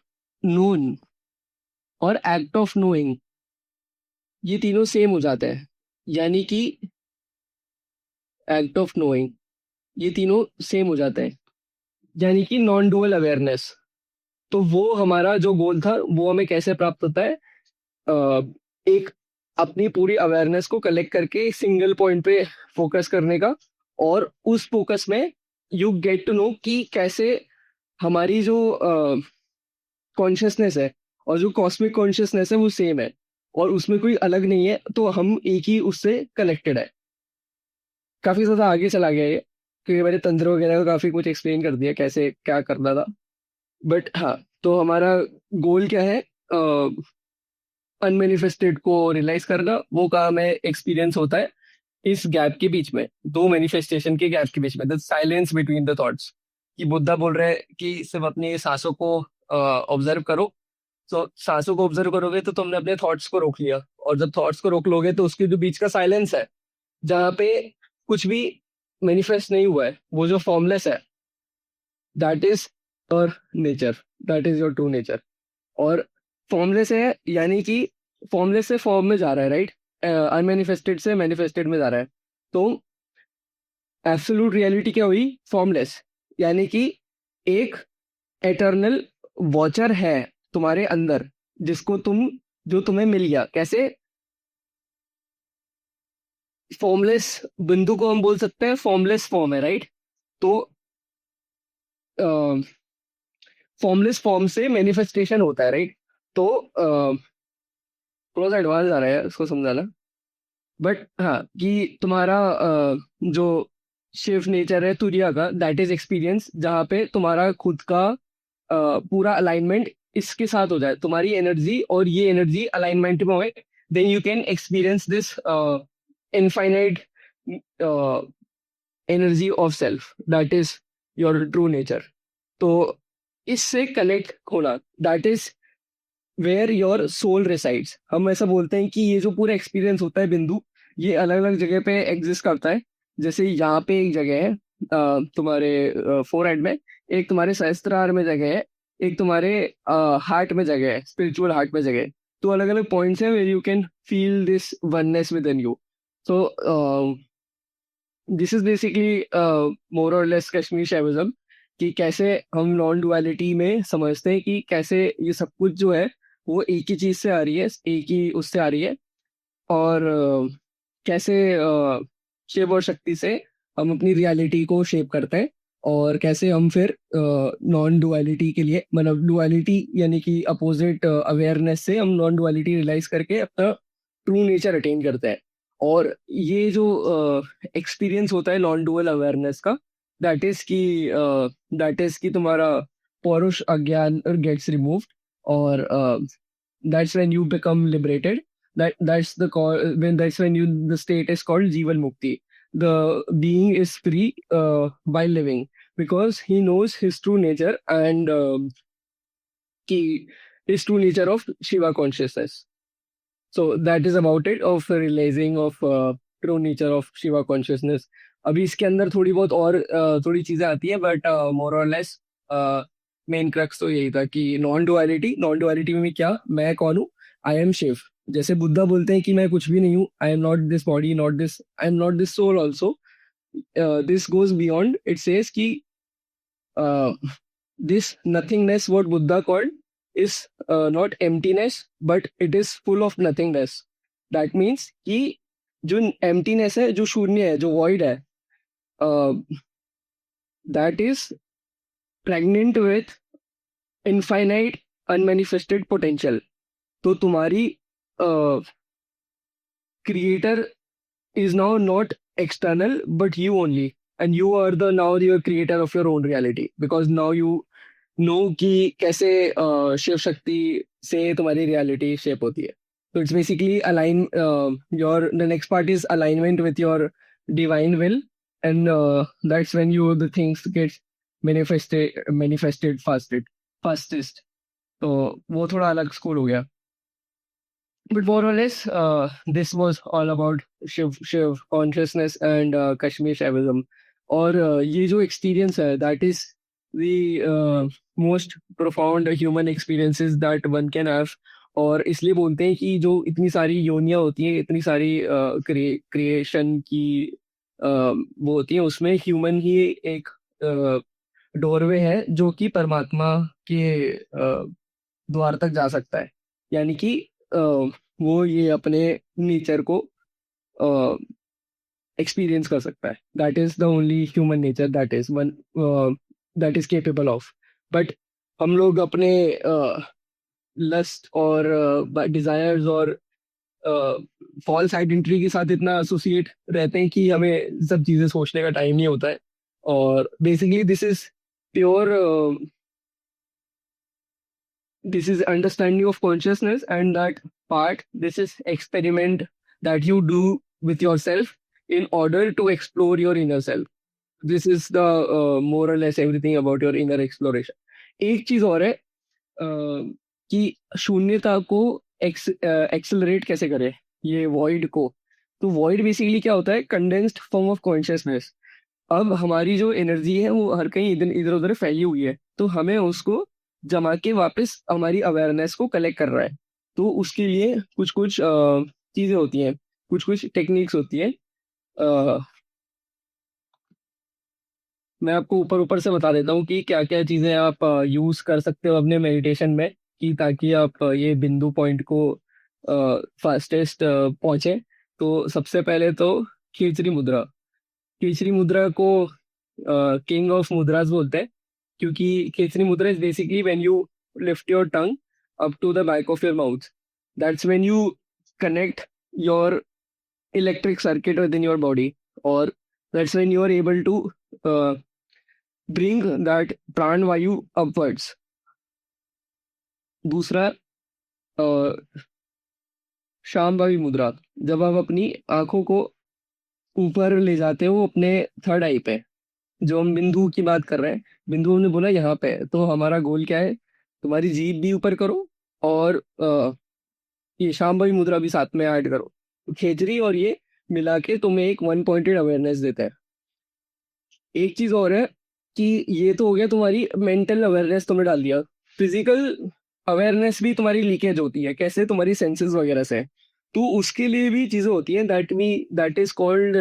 नोन और एक्ट ऑफ नोइंग, ये तीनों सेम हो जाते हैं। यानी कि एक्ट ऑफ नोइंग, ये तीनों सेम हो जाते हैं, यानी कि नॉन डुअल अवेयरनेस। तो वो हमारा जो गोल था वो हमें कैसे प्राप्त होता है? एक अपनी पूरी अवेयरनेस को कलेक्ट करके सिंगल पॉइंट पे फोकस करने का, और उस फोकस में यू गेट टू नो कि कैसे हमारी जो कॉन्शियसनेस है और जो कॉस्मिक कॉन्शियसनेस है वो सेम है, और उसमें कोई अलग नहीं है, तो हम एक ही उससे कनेक्टेड है। काफी ज्यादा आगे चला गया ये, क्योंकि मैंने तंत्र वगैरह को काफी कुछ एक्सप्लेन कर दिया कैसे क्या करना था। बट हाँ, तो हमारा गोल क्या है? अनमेनिफेस्टेड को रियलाइज करना। वो काम है, एक्सपीरियंस होता है इस गैप के बीच में, दो मैनिफेस्टेशन के गैप के बीच में, the silence between the thoughts. कि बुद्धा बोल रहे हैं कि सिर्फ अपनी सांसों को ऑब्जर्व करो। तो सांसों को ऑब्जर्व करोगे तो तुमने अपने थॉट्स को रोक लिया, और जब थॉट्स को रोक लोगे तो उसके जो बीच का साइलेंस है, जहाँ पे कुछ भी मैनिफेस्ट नहीं हुआ है, वो जो फॉर्मलेस है, that is your nature, that is your true nature. और फॉर्मलेस है यानी कि फॉर्मलेस से फॉर्म में जा रहा है, राइट? अनमेनिफेस्टेड से मैनिफेस्टेड में जा रहा है। तो एब्सोल्यूट रियलिटी क्या हुई? फॉर्मलेस। यानी कि एक एटर्नल वॉचर है तुम्हारे अंदर, जिसको तुम, जो तुम्हें मिल गया कैसे? फॉर्मलेस बिंदु को हम बोल सकते हैं फॉर्मलेस फॉर्म है, राइट? तो फॉर्मलेस फॉर्म से मैनिफेस्टेशन होता है, राइट? तो थोड़ा सा एडवांस आ रहा है उसको समझाना। बट हाँ, कि तुम्हारा जो शिव नेचर है तुरिया का, दैट इज एक्सपीरियंस, जहाँ पे तुम्हारा खुद का पूरा अलाइनमेंट इसके साथ हो जाए, तुम्हारी एनर्जी और ये एनर्जी अलाइनमेंट में होए, then you can experience this infinite energy of self, that is your true nature. तो इससे कनेक्ट होना, that is where your soul resides. हम ऐसा बोलते हैं कि ये जो पूरा एक्सपीरियंस होता है बिंदु, ये अलग अलग जगह पे एग्जिस्ट करता है। जैसे यहाँ पे एक जगह है तुम्हारे फोरहेड में, एक तुम्हारे सहस्त्रार में जगह है, एक तुम्हारे हार्ट में जगह है, स्पिरिचुअल हार्ट में जगह है। तो अलग अलग पॉइंट्स हैं where you can feel this oneness with in you. So this is basically more और लेस कश्मीर शैविज्म, कि कैसे हम नॉन डुअलिटी में समझते हैं कि कैसे ये सब कुछ जो है वो एक ही चीज से आ रही है, एक ही उससे आ रही है। और कैसे शिव और शक्ति से हम अपनी रियलिटी को शेप करते हैं, और कैसे हम फिर नॉन डुअलिटी के लिए, मतलब डुअलिटी यानी कि अपोजिट अवेयरनेस से हम नॉन डुअलिटी रियलाइज करके अपना ट्रू नेचर अटेन करते हैं। और ये जो एक्सपीरियंस होता है नॉन डुअल अवेयरनेस का, दैट इज कि तुम्हारा पौरुष अज्ञान गेट्स रिमूव्ड, और that's when you become liberated. That's the call when that's when you the state is called Jivan Mukti. The being is free by living, because he knows his true nature, and his true nature of Shiva consciousness. So that is about it, of realizing of true nature of Shiva consciousness. अभी इसके अंदर थोड़ी बहुत और थोड़ी चीजें आती है, बट मोर और लेस मेन क्रक्स तो यही था कि नॉन डुअलिटी में क्या, मैं कौन हूँ, आई एम शिव। जैसे बुद्धा बोलते हैं कि मैं कुछ भी नहीं हूँ, I am not this body, not this, I am not this soul also. This goes beyond, it says कि this nothingness, what Buddha called, is not emptiness, but it is full of nothingness. That means कि जो emptiness है, जो शून्य है, जो void है, that is pregnant with infinite unmanifested potential. तो तुम्हारी creator is now not external, but you only, and you are the now your creator of your own reality, because now you know कि कैसे शिव शक्ति से तुम्हारी reality shape होती है। तो it's basically align your the next part is alignment with your divine will, and that's when you the things get manifested fastest. तो वो थोड़ा अलग स्कूल हो गया, बट मोर और less this was all about Shiva consciousness and Kashmir Shaivism. और ये जो एक्सपीरियंस है, that is the most profound human experiences that one can have. और इसलिए बोलते हैं कि जो इतनी सारी योनियां होती हैं, इतनी सारी क्रिएशन की वो होती हैं, उसमें ह्यूमन ही एक डोरवे है जो कि परमात्मा के द्वार तक जा सकता है। यानी कि वो ये अपने नेचर को एक्सपीरियंस कर सकता है। That is the only human nature that is capable of. But हम लोग अपने लस्ट और डिजायर्स और फॉल्स आइडेंटिटी के साथ इतना एसोसिएट रहते हैं कि हमें सब चीजें सोचने का टाइम नहीं होता है। और basically this is understanding of consciousness, and that part, this is experiment that you do with yourself in order to explore your inner self. This is the more or less everything about your inner exploration. एक चीज और है कि शून्यता को accelerate कैसे करे, ये वॉइड को। तो वॉइड बेसिकली क्या होता है, कंडेंस्ड फॉर्म ऑफ कॉन्शियसनेस। अब हमारी जो एनर्जी है वो हर कहीं इधर उधर फैली हुई है, तो हमें उसको जमा के वापस हमारी अवेयरनेस को कलेक्ट कर रहा है। तो उसके लिए कुछ कुछ चीजें होती हैं, कुछ कुछ टेक्निक्स होती है। मैं आपको ऊपर ऊपर से बता देता हूँ कि क्या क्या चीजें आप यूज कर सकते हो अपने मेडिटेशन में, कि ताकि आप ये बिंदु पॉइंट को फास्टेस्ट पहुंचे। तो सबसे पहले तो खींचरी मुद्रा। खींचरी मुद्रा को किंग ऑफ मुद्रास बोलते हैं, क्योंकि खींचरी मुद्रा is basically when you lift your tongue up to the back of your mouth. That's when you connect your electric circuit with in your body, और that's when you are able to bring that प्राण वायु upwards. दूसरा शांभवी मुद्रा, जब आप अपनी आंखों को ऊपर ले जाते हो अपने थर्ड आई पे, जो हम बिंदु की बात कर रहे हैं, बिंदु हमने बोला यहाँ पे है, तो हमारा गोल क्या है, तुम्हारी जीभ भी ऊपर करो और ये शांभवी मुद्रा भी साथ में ऐड करो। खेजरी और ये मिला के तुम्हें एक वन पॉइंटेड अवेयरनेस देता है। एक चीज और है कि ये तो हो गया तुम्हारी मेंटल अवेयरनेस, तुमने डाल दिया। फिजिकल अवेयरनेस भी तुम्हारी लीकेज होती है, कैसे, तुम्हारी सेंसेस वगैरह से। तो उसके लिए भी चीजें होती हैं, दैट इज कॉल्ड,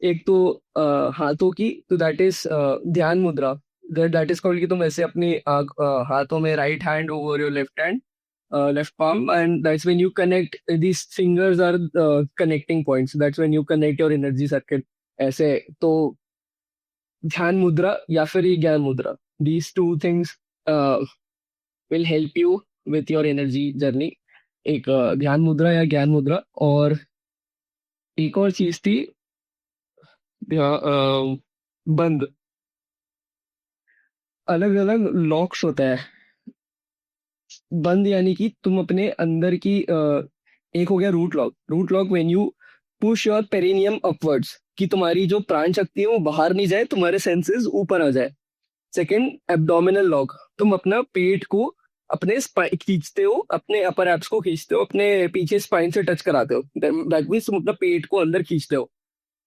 एक तो हाथों की, तो दैट इज ध्यान मुद्रा। दैट इज कॉल्ड कि तुम ऐसे अपने हाथों में right hand over your left hand, left palm, and that's when you connect, these fingers are connecting points, that's when you connect your energy circuit ऐसे। तो ध्यान मुद्रा या फिर ये ज्ञान मुद्रा, these two things will help you with your energy journey। एक ध्यान मुद्रा या ज्ञान मुद्रा। और एक और चीज थी, बंद, अलग अलग लॉक्स होता है। बंद यानी कि तुम अपने अंदर की एक हो गया root lock. Root lock when you push your perineum upwards, कि तुम्हारी जो प्राण शक्ति है वो बाहर नहीं जाए, तुम्हारे सेंसेस ऊपर आ जाए। सेकंड, एब्डोमिनल लॉक, तुम अपना पेट को अपने खींचते हो, अपने अपर एब्स को खींचते हो, अपने पीछे स्पाइन से टच कराते हो, दैट मीन्स तुम अपना पेट को अंदर खींचते हो।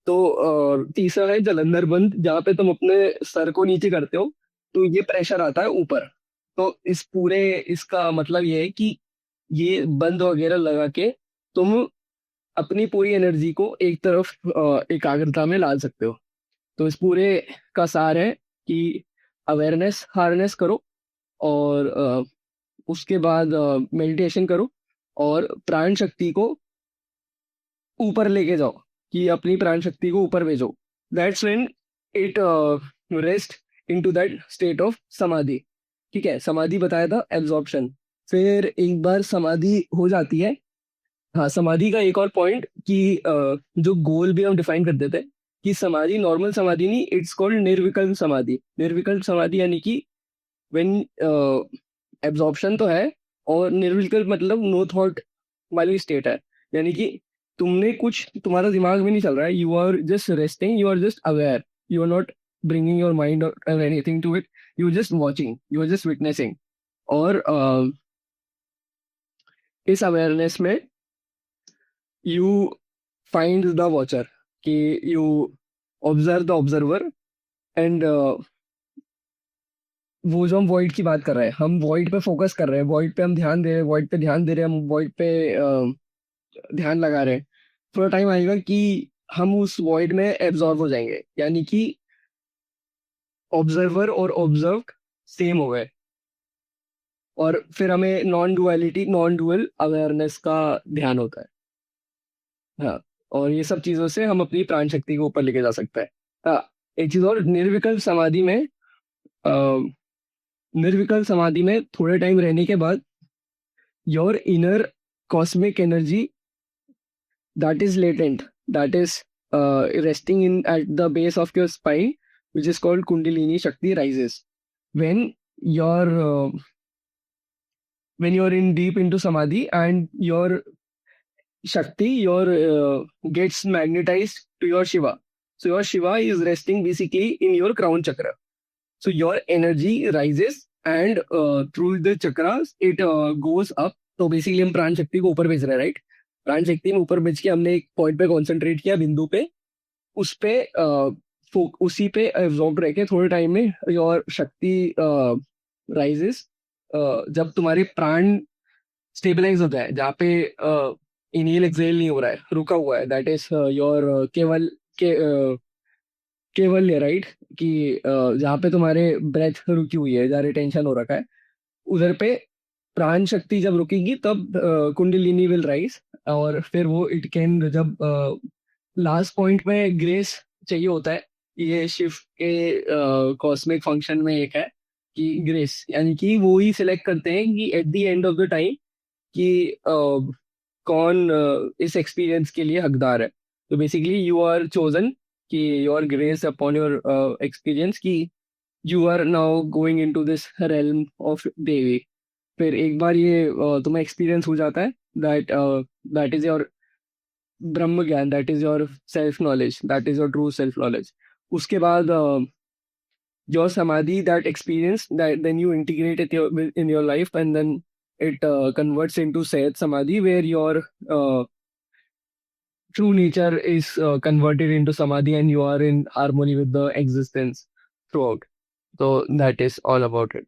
तो तीसरा है जलंधर बंद, जहाँ पे तुम अपने सर को नीचे करते हो, तो ये प्रेशर आता है ऊपर। तो इस पूरे इसका मतलब ये है कि ये बंद वगैरह लगा के तुम अपनी पूरी एनर्जी को एक तरफ एकाग्रता में ला सकते हो। तो इस पूरे का सार है कि अवेयरनेस हार्नेस करो, और उसके बाद मेडिटेशन करो, और प्राण शक्ति को ऊपर लेके जाओ, कि अपनी प्राण शक्ति को ऊपर भेजो। That's when it rest into that state of समाधि। ठीक है, समाधि बताया था, एब्जॉर्प्शन। फिर एक बार समाधि हो जाती है, हाँ, समाधि का एक और पॉइंट कि जो गोल भी हम डिफाइन कर देते हैं, कि समाधि नॉर्मल समाधि नहीं, इट्स कॉल्ड निर्विकल्प समाधि। निर्विकल्प समाधि यानी कि व्हेन एब्जॉर्प्शन तो है, और निर्विकल्प मतलब नो थॉट वाली स्टेट है। यानी कि तुमने कुछ, तुम्हारा दिमाग में नहीं चल रहा है, you are just resting, you are just aware, you are not bringing your mind or anything to it, you are just watching, you are just witnessing. और इस अवेयरनेस में यू फाइंड द वॉचर, कि you observe the observer. And वो जो हम void की बात कर रहे हैं, हम वॉइड पे फोकस कर रहे हैं, वॉइड पे हम ध्यान दे रहे हैं, वॉइड पे ध्यान दे रहे हैं, हम वॉइड पे ध्यान लगा रहे हैं। थोड़ा टाइम आएगा कि हम उस वॉइड में एब्जॉर्ब हो जाएंगे, यानी कि ऑब्जर्वर और ऑब्जर्व सेम हो गए। और फिर हमें non duality, non dual awareness का ध्यान होता है। हाँ, और ये सब चीजों से हम अपनी प्राण शक्ति को ऊपर लेके जा सकते हैं। हाँ, एक चीज और, निर्विकल्प समाधि में अ, निर्विकल्प समाधि में थोड़े टाइम रहने के बाद your inner cosmic energy that is latent, that is resting in at the base of your spine, which is called kundalini shakti, rises when you're when you're in deep into samadhi, and your shakti, your gets magnetized to your shiva. So your shiva is resting basically in your crown chakra. So your energy rises, and through the chakras it goes up. तो basically हम प्राण शक्ति को ऊपर भेज रहे हैं, right? प्राण शक्ति में ऊपर भेज के हमने एक पॉइंट पे कॉन्सेंट्रेट किया, बिंदु पे, उस पे उसी पे एब्जॉर्ब रह के थोड़े टाइम में योर शक्ति राइजेस। जब तुम्हारे प्राण स्टेबलाइज होता है, जहाँ पे इनहेल एक्सहेल नहीं हो रहा है, रुका हुआ है, दैट इज योर केवल के केवल्य, राइट? कि जहाँ पे तुम्हारे ब्रेथ रुकी हुई है, जहाँ रिटेंशन हो रखा है, उधर पे प्राण शक्ति जब रुकेगी तब कुंडलिनी विल राइज। और फिर वो इट कैन, जब लास्ट पॉइंट में ग्रेस चाहिए होता है, ये शिव के कॉस्मिक फंक्शन में एक है कि ग्रेस, यानी कि वो ही सिलेक्ट करते हैं कि at the end of the time कि कौन इस एक्सपीरियंस के लिए हकदार है। तो बेसिकली यू आर चोजन, कि your grace upon your experience, कि you are now going into this realm of Devi. फिर एक बार ये तुम्हें एक्सपीरियंस हो जाता है, दैट दैट इज योर ब्रह्म ज्ञान, that is your self knowledge, that is your true self knowledge. उसके बाद your samadhi, that experience, that then you integrate it in your life, and then it converts into sayat samadhi, where your true nature is converted into samadhi, and you are in harmony with the existence throughout. So that is all about it.